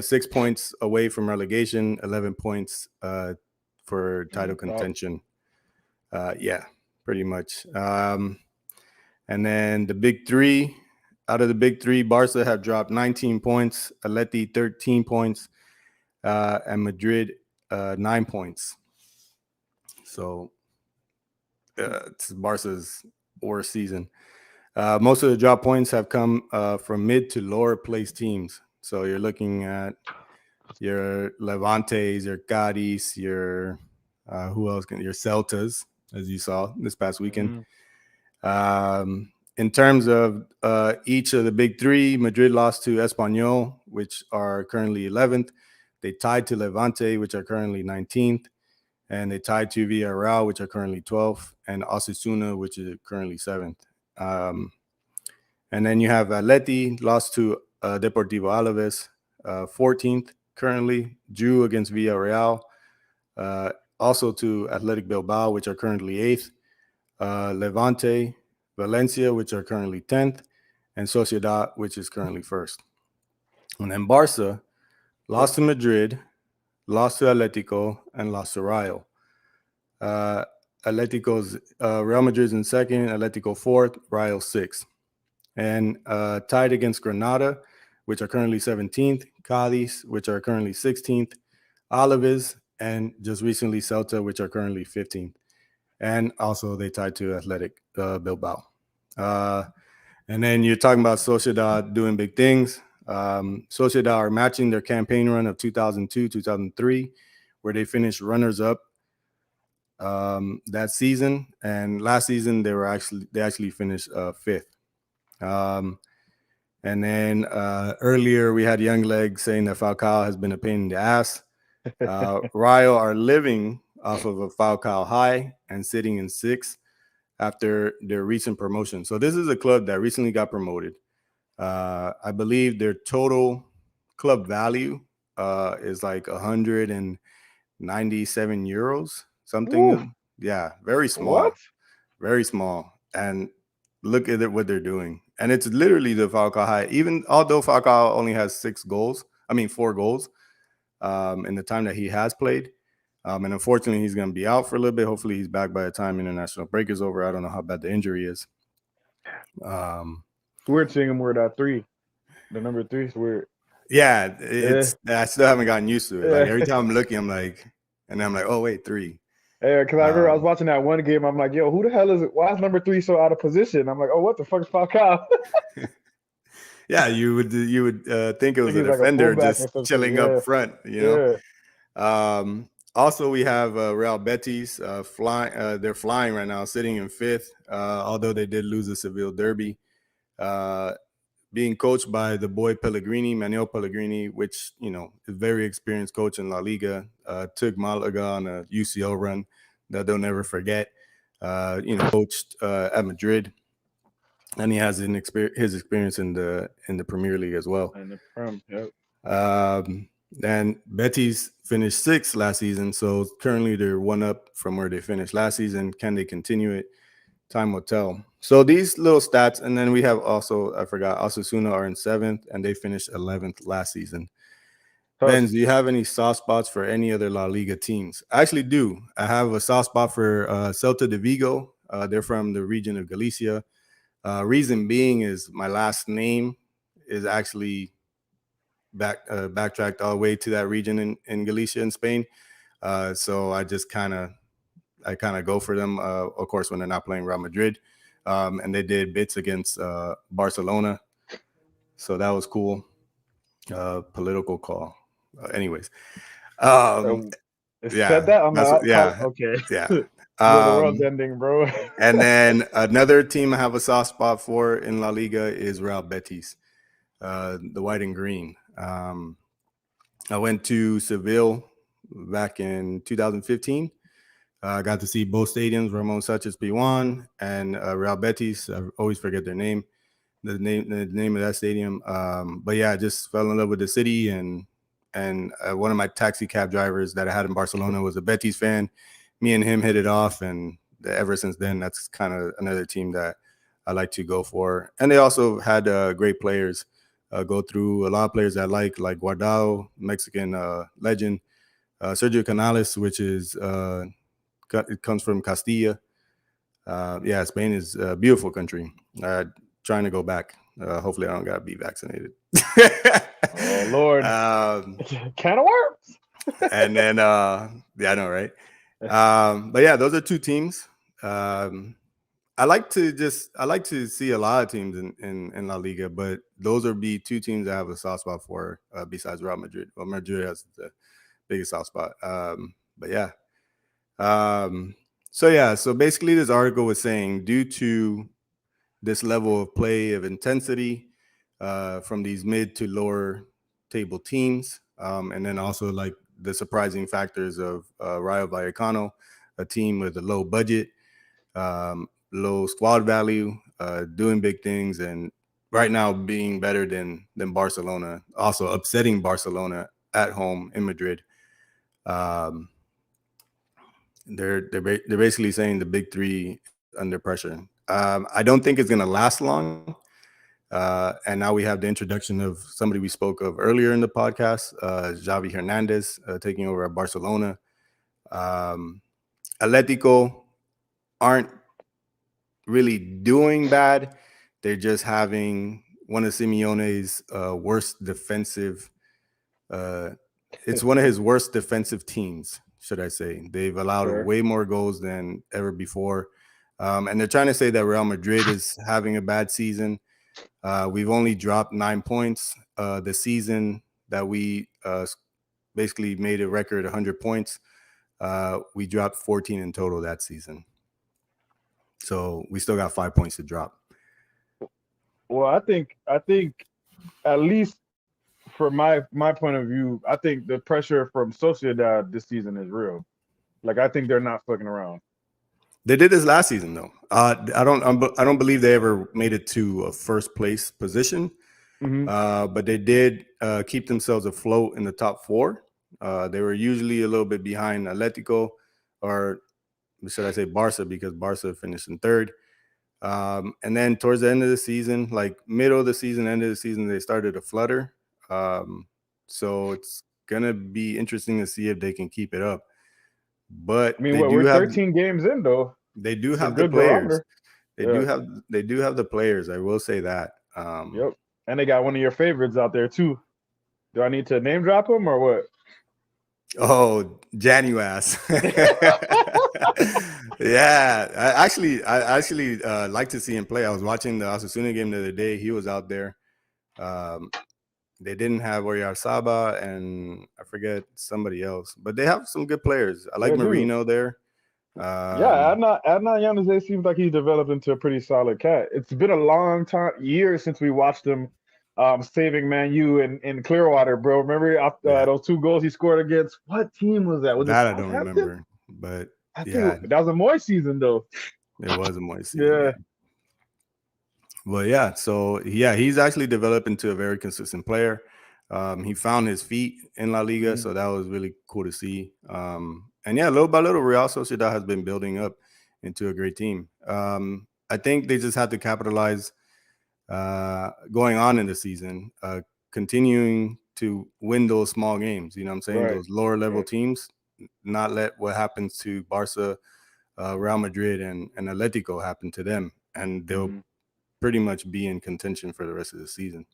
6 points away from relegation, 11 points for title contention. Yeah, pretty much. And then the big 3, out of the big 3, Barca have dropped 19 points, Atleti 13 points, and Madrid 9 points. So it's Barca's worst season. Most of the drop points have come from mid to lower place teams. So you're looking at your Levantes, your Cadiz, your who else? Your Celtas, as you saw this past weekend. In terms of each of the big 3, Madrid lost to Espanyol, which are currently 11th. They tied to Levante, which are currently 19th. And they tied to Villarreal, which are currently 12th, and Osasuna, which is currently 7th. And then you have Atleti lost to Deportivo Alaves, 14th currently, drew against Villarreal, also to Athletic Bilbao, which are currently 8th, Levante, Valencia, which are currently 10th, and Sociedad, which is currently 1st. And then Barca lost to Madrid, lost to Atletico, and lost to Rayo. Atletico's Real Madrid's in 2nd, Atletico 4th, Rayo 6th. And tied against Granada, which are currently 17th, Cadiz, which are currently 16th, Alaves, and just recently Celta, which are currently 15th. And also they tied to Athletic Bilbao. And then you're talking about Sociedad doing big things. Sociedad are matching their campaign run of 2002, 2003, where they finished runners-up that season. And last season they actually finished 5th. And then earlier we had Young Leg saying that Falcao has been a pain in the ass. Rayo are living off of a Falcao high and sitting in 6th after their recent promotion. So this is a club that recently got promoted. I believe their total club value is like 197 euros, something. Ooh. Yeah, very small. What? Very small. And look at what they're doing. And it's literally the Falcao high. Even although Falcao only has 4 goals in the time that he has played. And unfortunately, he's going to be out for a little bit. Hopefully, he's back by the time international break is over. I don't know how bad the injury is. Weird seeing him wear that 3. The number 3 is weird. Yeah, I still haven't gotten used to it. Like every time I'm looking, I'm like, oh wait, 3. Yeah, because I remember I was watching that one game. I'm like, yo, who the hell is it? Why is number 3 so out of position? I'm like, oh, what the fuck is Falcao? Yeah, you would think it was a defender just chilling up front, Also, we have Real Betis flying. They're flying right now, sitting in 5th, although they did lose the Seville Derby. Being coached by the boy Manuel Pellegrini, which, is a very experienced coach in La Liga, took Malaga on a UCL run that they'll never forget. Coached at Madrid, and he has his experience in the Premier League as well. In the Prem, yep. And Betis finished 6th last season, so currently they're 1 up from where they finished last season. Can they continue it? Time will tell. So these little stats, and then we have also, I forgot, Osasuna are in 7th, and they finished 11th last season. Benz, do you have any soft spots for any other La Liga teams? I actually do. I have a soft spot for Celta de Vigo. They're from the region of Galicia. Reason being is my last name is actually backtracked all the way to that region in Galicia in Spain. So I kind of go for them. Of course, when they're not playing Real Madrid, and they did bits against Barcelona, so that was cool. Political call. Anyways, um, It said yeah, that on that's the yeah, okay. yeah. Bro, the world's ending, bro. And then another team I have a soft spot for in La Liga is Real Betis, the white and green. I went to Seville back in 2015. I got to see both stadiums, Ramon Sanchez Pizjuan and Real Betis. I always forget their name, the name of that stadium. But yeah, I just fell in love with the city, and one of my taxi cab drivers that I had in Barcelona was a Betis fan. Me and him hit it off, and ever since then, that's kind of another team that I like to go for. And they also had great players. Go through a lot of players I like Guardado, Mexican legend, Sergio Canales, which is it comes from Castilla. Yeah, Spain is a beautiful country. Trying to go back. Hopefully, I don't got to be vaccinated. Oh Lord, can of worms. And then, yeah, I know, right? But yeah, those are two teams. I like to see a lot of teams in La Liga, but those are be two teams I have a soft spot for besides Real Madrid. Well, Madrid has the biggest soft spot. But yeah. So basically this article was saying due to this level of play of intensity from these mid to lower table teams, and then also like the surprising factors of Rayo Vallecano, a team with a low budget, low squad value, doing big things, and right now being better than Barcelona, also upsetting Barcelona at home in Madrid. They're basically saying the big three is under pressure. I don't think it's going to last long. And now we have the introduction of somebody we spoke of earlier in the podcast, Xavi Hernandez, taking over at Barcelona. Atletico aren't really doing bad. They're just having one of Simeone's worst defensive. It's one of his worst defensive teams, should I say. They've allowed way more goals than ever before. And they're trying to say that Real Madrid is having a bad season. We've only dropped 9 points. The season that we basically made a record 100 points, we dropped 14 in total that season. So we still got 5 points to drop. Well, I think at least from my point of view, I think the pressure from Sociedad this season is real. Like I think they're not fucking around. They did this last season though. I don't believe they ever made it to a first place position, but they did keep themselves afloat in the top four. They were usually a little bit behind Atletico, or should I say Barca, because Barca finished in third. And then towards the end of the season, like middle of the season, end of the season, they started to flutter. So it's gonna be interesting to see if they can keep it up. But I mean, we're 13 games in though. They do have the players. They do have the players. I will say that. Yep. And they got one of your favorites out there too. Do I need to name drop him or what? Oh, Januas. Yeah, I actually like to see him play. I was watching the Osasuna game the other day. He was out there. They didn't have Oyarzabal and I forget somebody else, but they have some good players. I like Marino there. Yeah, Adnan Januzaj seems like he's developed into a pretty solid cat. It's been a long time, years since we watched him saving Man U in Clearwater, bro. Remember those 2 goals he scored against? What team was that? Was that it I don't remember, but I think that was a Moy season though. It was a Moy season. Yeah. Well, yeah. So yeah, he's actually developed into a very consistent player. He found his feet in La Liga, so that was really cool to see. And yeah, little by little, Real Sociedad has been building up into a great team. I think they just had to capitalize going on in the season, continuing to win those small games. You know what I'm saying? Those lower level teams, not let what happens to Barca, Real Madrid, and Atletico happen to them. And they'll pretty much be in contention for the rest of the season.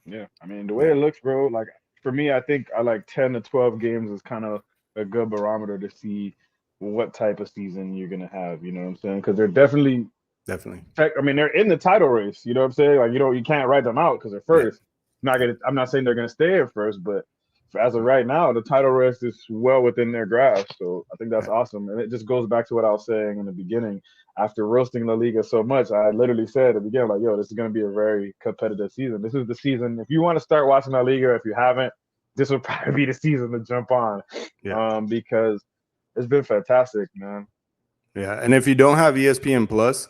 Yeah. I mean, the way it looks, bro, like for me, I think I like 10 to 12 games is kind of a good barometer to see what type of season you're gonna have. You know what I'm saying? Because they're definitely. I mean, they're in the title race. You know what I'm saying? Like you can't write them out because they're first. I'm not saying they're gonna stay in first, but as of right now, the title race is well within their grasp. So I think that's awesome, and it just goes back to what I was saying in the beginning. After roasting La Liga so much, I literally said at the beginning, like, "Yo, this is gonna be a very competitive season. This is the season. If you want to start watching La Liga, if you haven't, this would probably be the season to jump on, because it's been fantastic, man." Yeah, and if you don't have ESPN Plus,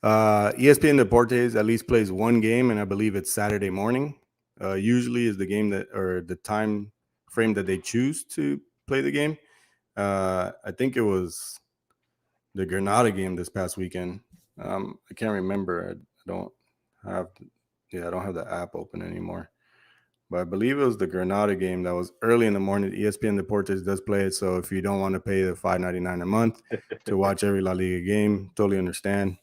ESPN Deportes at least plays one game, and I believe it's Saturday morning. Usually is the game or the time frame that they choose to play the game. I think it was the Granada game this past weekend. I can't remember. I don't have the app open anymore. But I believe it was the Granada game that was early in the morning. ESPN Deportes does play it, so if you don't want to pay the $5.99 a month to watch every La Liga game, totally understand.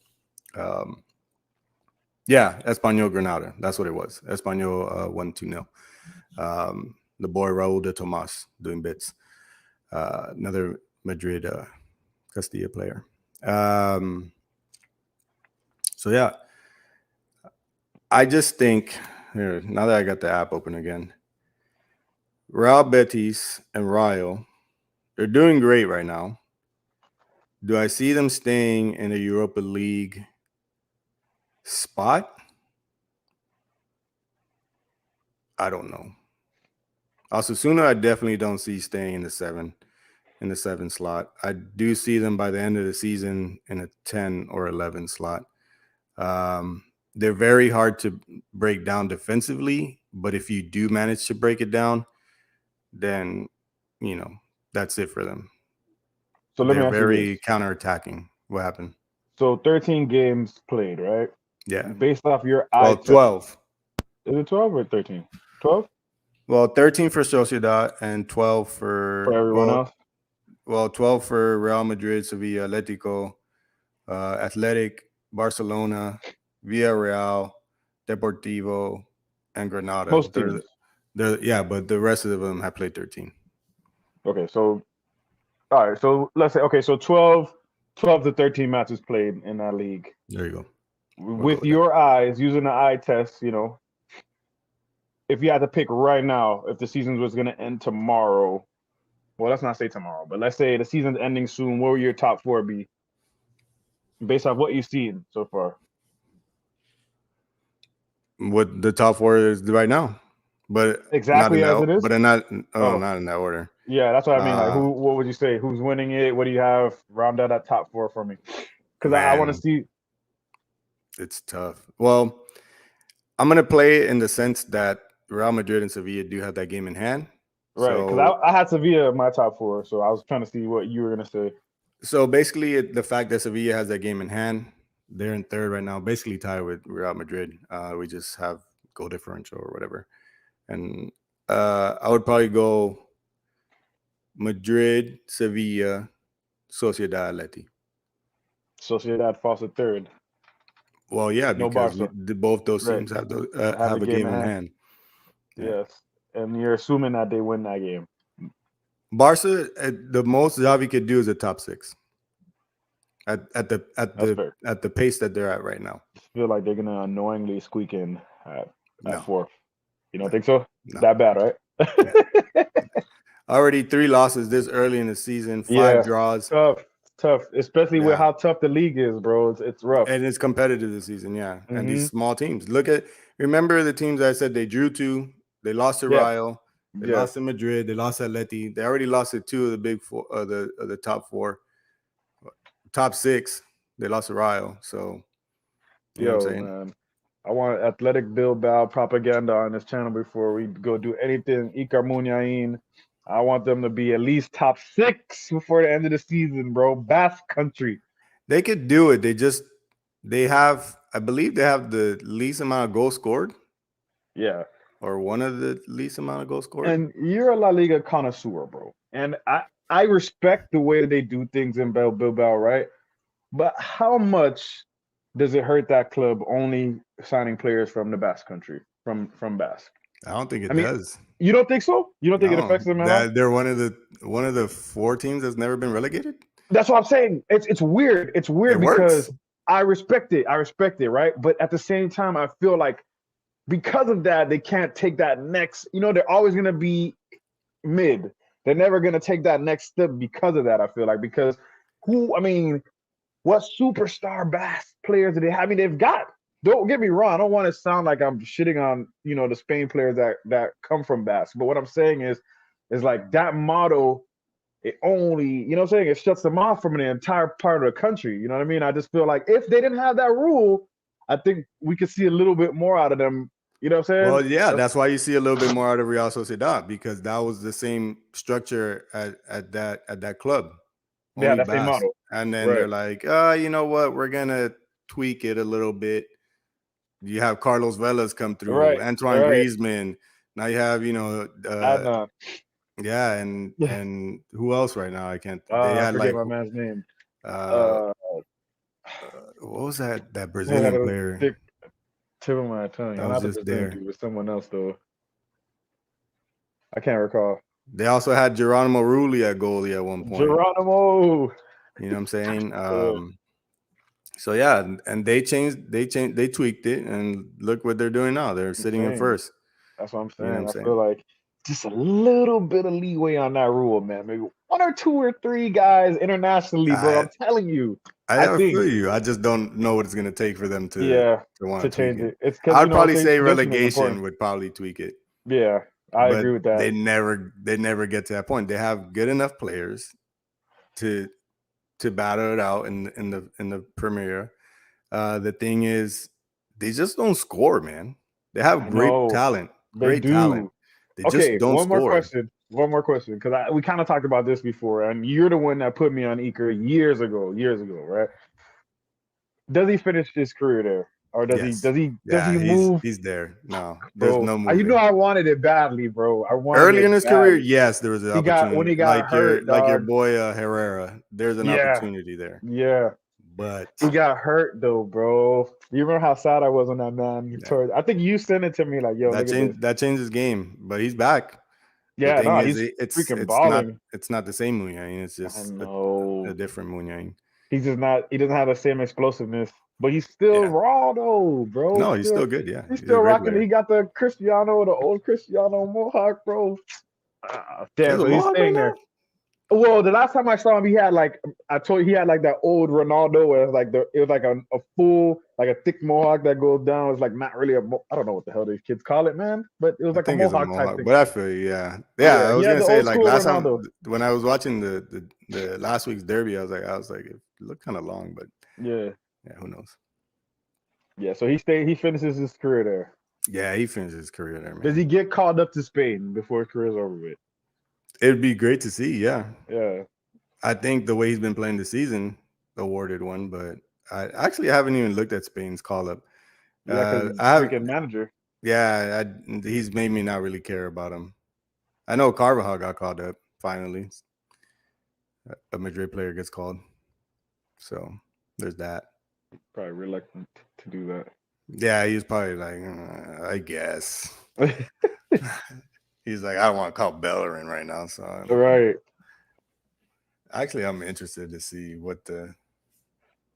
Espanyol Granada. That's what it was. Espanyol won 2-0. The boy Raul de Tomas doing bits. Another Madrid Castilla player. I just think here, now that I got the app open again, Real Betis and Rayo, they're doing great right now. Do I see them staying in a Europa League spot? I don't know. Osasuna, I definitely don't see staying in the seven slot. I do see them by the end of the season in a 10 or 11 slot. They're very hard to break down defensively, but if you do manage to break it down, then that's it for them. So let me ask you this. Very counterattacking. What happened? So 13 games played, right? Yeah. Based off your eye test. 12. Is it 12 or 13? 12? Well, 13 for Sociedad and 12 for everyone else. Well, 12 for Real Madrid, Sevilla, Atletico, Athletic, Barcelona, Villarreal, Deportivo, and Granada. Most teams. But the rest of them have played 13. Okay, so all right, so let's say so 12 to 13 matches played in that league. There you go. With your eyes, using the eye test, if you had to pick right now, if the season was going to end tomorrow, well, let's not say tomorrow, but let's say the season's ending soon, what would your top four be based off what you've seen so far? What the top four is right now, but exactly as it is. But not in that order. Yeah, that's what I mean. Like, what would you say? Who's winning it? What do you have? Round out that top four for me, because I want to see. It's tough. Well, I'm gonna play it in the sense that Real Madrid and Sevilla do have that game in hand. Right, because I had Sevilla in my top four, so I was trying to see what you were gonna say. So basically, the fact that Sevilla has that game in hand, they're in third right now, basically tied with Real Madrid. We just have goal differential or whatever, and I would probably go Madrid, Sevilla, Sociedad, Atleti. Sociedad falls at third. Well, yeah, because both those teams have a game in hand. Yes, and you're assuming that they win that game. Barca, the most Xavi could do is a top six. At the pace that they're at right now, I feel like they're gonna annoyingly squeak in at fourth. You don't think so? No. That bad, right? Yeah. Already 3 losses this early in the season, 5 draws. Tough, especially with how tough the league is, bro. It's rough. And it's competitive this season, Mm-hmm. And these small teams. Remember the teams I said they drew to. They lost to Rayo. They lost to Madrid. They lost to Atleti. They already lost to 2 of the big 4, the top 4. Top 6, they lost to Rayo. So, you know what I'm saying? Man, I want Athletic Bilbao propaganda on this channel before we go do anything. Icar Munyain. I want them to be at least top 6 before the end of the season, bro. Basque country. They could do it. I believe they have the least amount of goals scored. Yeah. Or one of the least amount of goals scored. And you're a La Liga connoisseur, bro. And I respect the way they do things in Bilbao, right? But how much does it hurt that club only signing players from the Basque country, from Basque? I don't think it I mean, does. You don't think so? You don't think it No, affects them at all? that they're one of the 4 teams that's never been relegated. That's what I'm saying. It's weird. It's weird It because works. I respect it. I respect it, right? But at the same time, I feel like because of that, they can't take that next. They're always gonna be mid. They're never gonna take that next step because of that. I feel like because what superstar bass players do they have? I mean, they've got. Don't get me wrong. I don't want to sound like I'm shitting on the Spain players that come from bass. But what I'm saying is like that model. It only, what I'm saying, it shuts them off from the entire part of the country. You know what I mean? I just feel like if they didn't have that rule, I think we could see a little bit more out of them. You know what I'm saying? Well, yeah, that's why you see a little bit more out of Real Sociedad because that was the same structure at that club. Yeah, Only that's their bass. model. And then Right. they're like, you know what? We're gonna tweak it a little bit. You have Carlos Velas come through, Right. Antoine Griezmann. Now you have, yeah, and who else right now? I can't. They I had forget like my man's name. what was that Brazilian player? Tip of my tongue. That was just there. With someone else though. I can't recall. They also had Geronimo Rulli at goalie at one point. Geronimo. You know what I'm saying? So yeah, and they tweaked it, and look what they're doing now. They're sitting in first. That's what I'm saying. You know what I'm I saying? feel like just a little bit of leeway on that rule, man. Maybe 1 or 2 or 3 guys internationally, bro. I'm telling you. I feel you. I just don't know what it's gonna take for them to want to change tweak it. It's because I'd probably say relegation would probably tweak it. Yeah, I agree with that. They never get to that point. They have good enough players to battle it out in the Premier. The thing is, they just don't score, man. They have great talent. Great talent. They just don't score. One more question, because we kind of talked about this before, and you're the one that put me on Iker years ago, right? Does he finish his career there, or does he move? He's there. No, there's no moving. You know, I wanted it badly, bro. Early in his career, yes, there was an opportunity. When he got hurt, like your boy Herrera. There's an opportunity there. Yeah. But he got hurt though, bro. You remember how sad I was on that man? I think you sent it to me like, yo, that changed his game, but he's back. Yeah, no, he's freaking balling. It's not the same Munyang. It's just a different Munyang. He's just not. He doesn't have the same explosiveness, but he's still raw though, bro. No, he's still good. Yeah, he's still rocking. He got the old Cristiano mohawk, bro. Damn, so he's staying there. Well, the last time I saw him, he had like he had like that old Ronaldo where it was like a full, like a thick mohawk that goes down. It's like not really I don't know what the hell these kids call it, man, but it was like a mohawk type thing. But I feel you, yeah. I was gonna say like last time when I was watching the last week's derby, I was like it looked kind of long, but yeah, who knows? Yeah, so he finishes his career there. Yeah, he finishes his career there, man. Does he get called up to Spain before his career's over with? It'd be great to see, yeah. Yeah. I think the way he's been playing this season, awarded one, but I actually haven't even looked at Spain's call up. Yeah, freaking manager. Yeah, he's made me not really care about him. I know Carvajal got called up finally. A Madrid player gets called, so there's that. Probably reluctant to do that. Yeah, he's probably like, I guess. He's like, I don't want to call Bellerin right now. So right. Actually, I'm interested to see what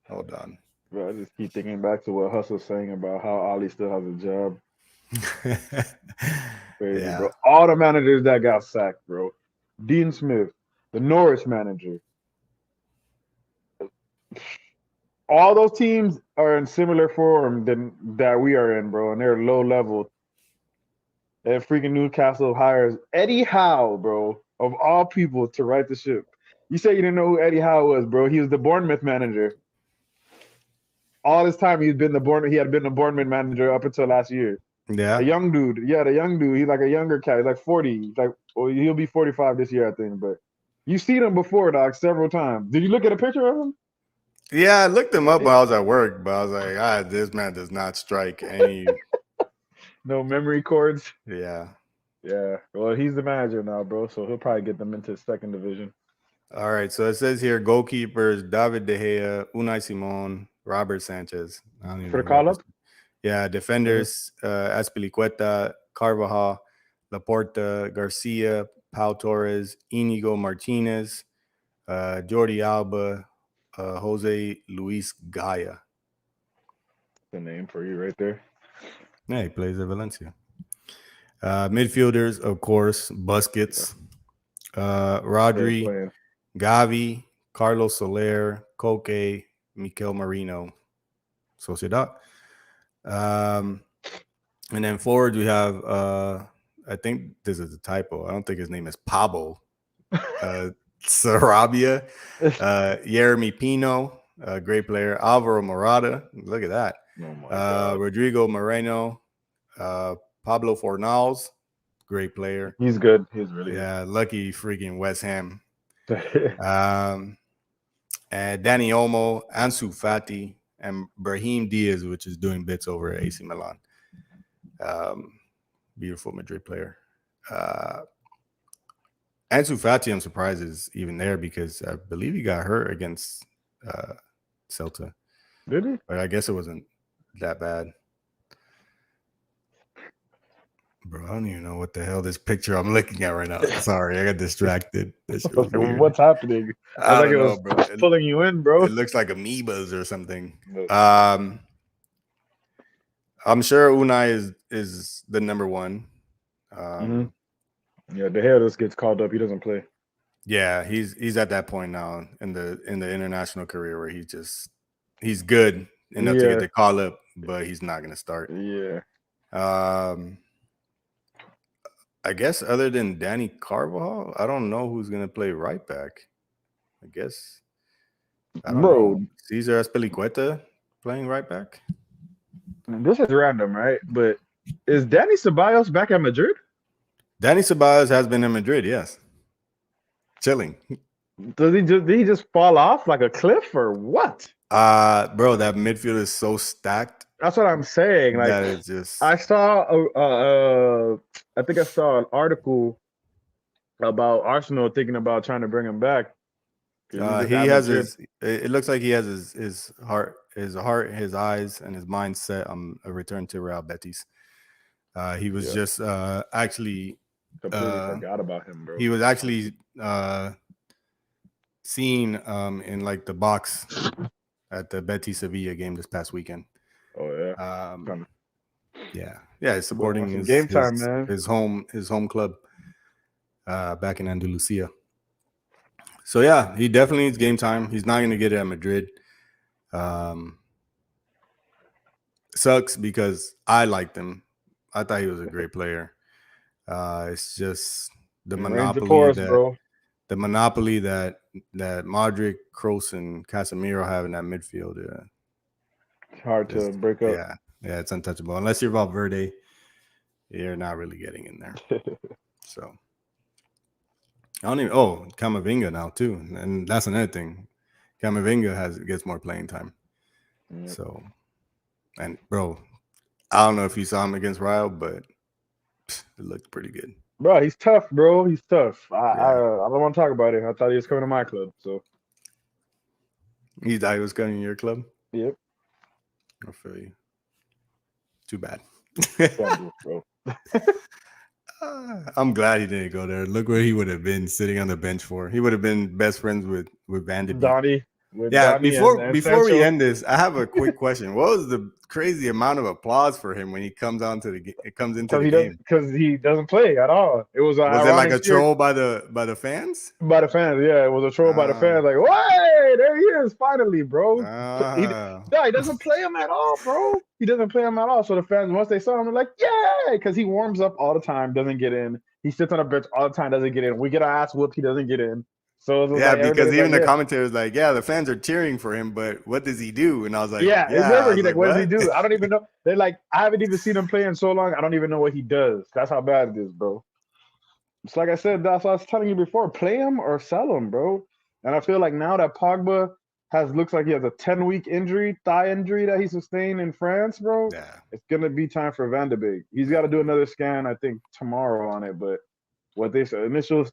hold on. Bro, I just keep thinking back to what Hustle's saying about how Ali still has a job. Crazy, bro. All the managers that got sacked, bro. Dean Smith, the Norwich manager. All those teams are in similar form that we are in, bro, and they're low level. And freaking Newcastle hires Eddie Howe, bro, of all people, to right the ship. You say you didn't know who Eddie Howe was, bro. He was the Bournemouth manager. All this time he had been the Bournemouth manager up until last year. Yeah. The young dude. Yeah, the young dude. He's like a younger cat. He's like 40. He'll be 45 this year, I think. But you've seen him before, dog, several times. Did you look at a picture of him? Yeah, I looked him up while I was at work, but I was like, this man does not strike any no memory cords. Yeah. Yeah. Well, he's the manager now, bro. So he'll probably get them into second division. All right. So it says here goalkeepers David De Gea, Unai Simon, Robert Sanchez. For the call up? Yeah. Defenders Azpilicueta, Carvajal, Laporta, Garcia, Pau Torres, Inigo Martinez, Jordi Alba, Jose Luis Gaya. The name for you right there. Yeah, he plays at Valencia. Midfielders, of course, Busquets, Rodri, Xavi, Carlos Soler, Koke, Mikel Merino, Sociedad. And then forward, we have, I think this is a typo. I don't think his name is Pablo. Sarabia, Jeremy Pino, great player. Alvaro Morata, look at that. Oh my God. Rodrigo Moreno, Pablo Fornals, great player. He's good. He's really good. Yeah, lucky freaking West Ham. And Danny Olmo, Ansu Fati, and Brahim Diaz, which is doing bits over at AC Milan. Beautiful Madrid player. Ansu Fati, I'm surprised is even there because I believe he got hurt against Celta. Did he? But I guess it wasn't that bad. Bro, I don't even know what the hell this picture I'm looking at right now. Sorry, I got distracted. What's happening? I don't know, bro. Pulling you in, bro. It looks like amoebas or something. I'm sure Unai is the number one. Yeah, De Gea just gets called up. He doesn't play. Yeah, he's at that point now in the international career where he's good enough to get the call up, but he's not gonna start. Yeah. I guess other than Danny Carvajal, I don't know who's gonna play right back. I guess I don't know. Cesar Azpilicueta playing right back. This is random, right? But is Danny Ceballos back at Madrid? Danny Ceballos has been in Madrid, yes. Chilling. Did he just fall off like a cliff or what? Bro, that midfield is so stacked. That's what I'm saying. Like, that is just. I saw I think I saw an article about Arsenal thinking about trying to bring him back. He has his. It looks like he has his heart, his eyes, and his mind set on a return to Real Betis. He was just actually. Completely forgot about him, bro. He was actually seen in like the box at the Betis Sevilla game this past weekend. Oh yeah. Yeah, supporting his game time, man. His home club back in Andalusia. So yeah, he definitely needs game time. He's not going to get it at Madrid. Sucks because I liked him. I thought he was a great player. It's just the monopoly that Modric, Kroos, and Casemiro have in that midfield. It's hard to break up. Yeah, it's untouchable. Unless you're Valverde, you're not really getting in there. So I don't even. Oh, Camavinga now too, and that's another thing. Camavinga gets more playing time. Yep. So, and bro, I don't know if you saw him against Real, but it looked pretty good. Bro, he's tough, bro. He's tough. I don't want to talk about it. I thought he was coming to my club. So he thought he was coming to your club? Yep. I feel you. Too bad. Bro. I'm glad he didn't go there. Look where he would have been sitting on the bench for. He would have been best friends with Van de Beek. Donnie. Before we end this, I have a quick question. What was the crazy amount of applause for him when he comes into the game? Because he doesn't play at all. It was it like a troll by the fans? By the fans, yeah. It was a troll by the fans. Like, hey, there he is, finally, bro. He doesn't play him at all, bro. He doesn't play him at all. So the fans, once they saw him, they're like, yay! Because he warms up all the time, doesn't get in. He sits on the bench all the time, doesn't get in. We get our ass whooped, he doesn't get in. So because even the commentator was like, the fans are cheering for him, but what does he do? And I was like, he's like, what does he do? I don't even know. They're like, I haven't even seen him play in so long. I don't even know what he does. That's how bad it is, bro. It's like I said, that's what I was telling you before. Play him or sell him, bro. And I feel like now that Pogba looks like he has a 10-week thigh injury that he sustained in France, bro. Yeah. It's gonna be time for Van de Beek. He's got to do another scan, I think, tomorrow on it, but. What they said, initial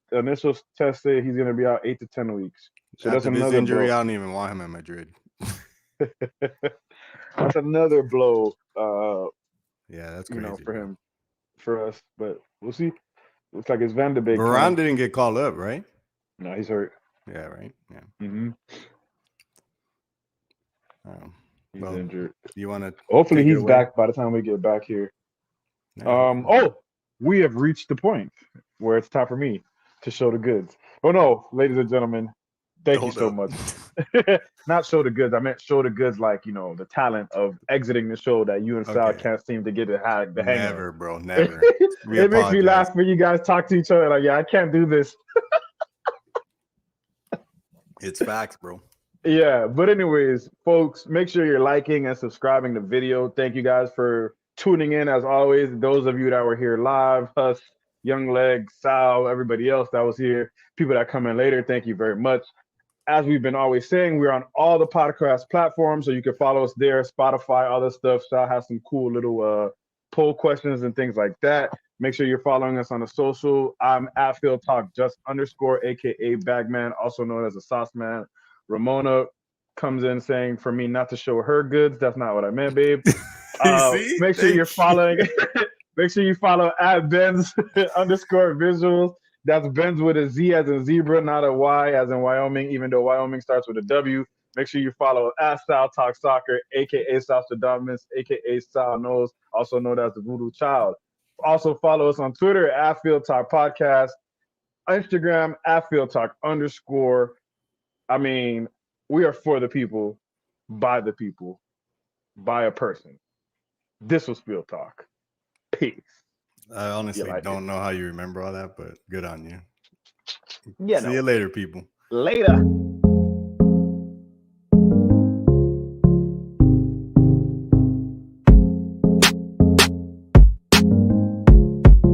test say he's going to be out 8 to 10 weeks. So that's another injury. blow. I don't even want him in Madrid. That's another blow. That's crazy. For him. for us, but we'll see. Looks like it's Van de Beek. Varane didn't get called up, right? No, he's hurt. Yeah, right. Yeah. Mm-hmm. He's Well, injured. you want to? Hopefully, he's back by the time we get back here. Yeah, we have reached the point where it's time for me to show the goods. Oh no, ladies and gentlemen, thank you so much. Not show the goods. I meant show the goods, like, you know, the talent of exiting the show that you and Sal can't seem to get the hang of. Never, bro. Never. It makes me laugh when you guys talk to each other. Like, yeah, I can't do this. It's facts, bro. Yeah, but anyways, folks, make sure you're liking and subscribing the video. Thank you guys for tuning in, as always. Those of you that were here live, Hus, Young Leg, Sal, everybody else that was here, people that come in later, thank you very much. As we've been always saying, we're on all the podcast platforms, so you can follow us there, Spotify, all this stuff. Sal has some cool little poll questions and things like that. Make sure you're following us on the social. I'm at FieldTalk _, aka Bagman, also known as the Sauce Man. Ramona comes in saying for me not to show her goods. That's not what I meant, babe. Make sure you're following. Make sure you follow at Benz _visuals. That's Benz with a Z as in zebra, not a Y as in Wyoming, even though Wyoming starts with a W. Make sure you follow at Sal Talk Soccer, aka South Dominus, aka Sal Knows, also known as the Voodoo Child. Also follow us on Twitter at FieldTalk Podcast, Instagram at FieldTalk _. I mean, we are for the people, by the people, by a person. This was Field Talk. Peace. I honestly don't know how you remember all that, but good on you. Yeah. See you later, people. Later.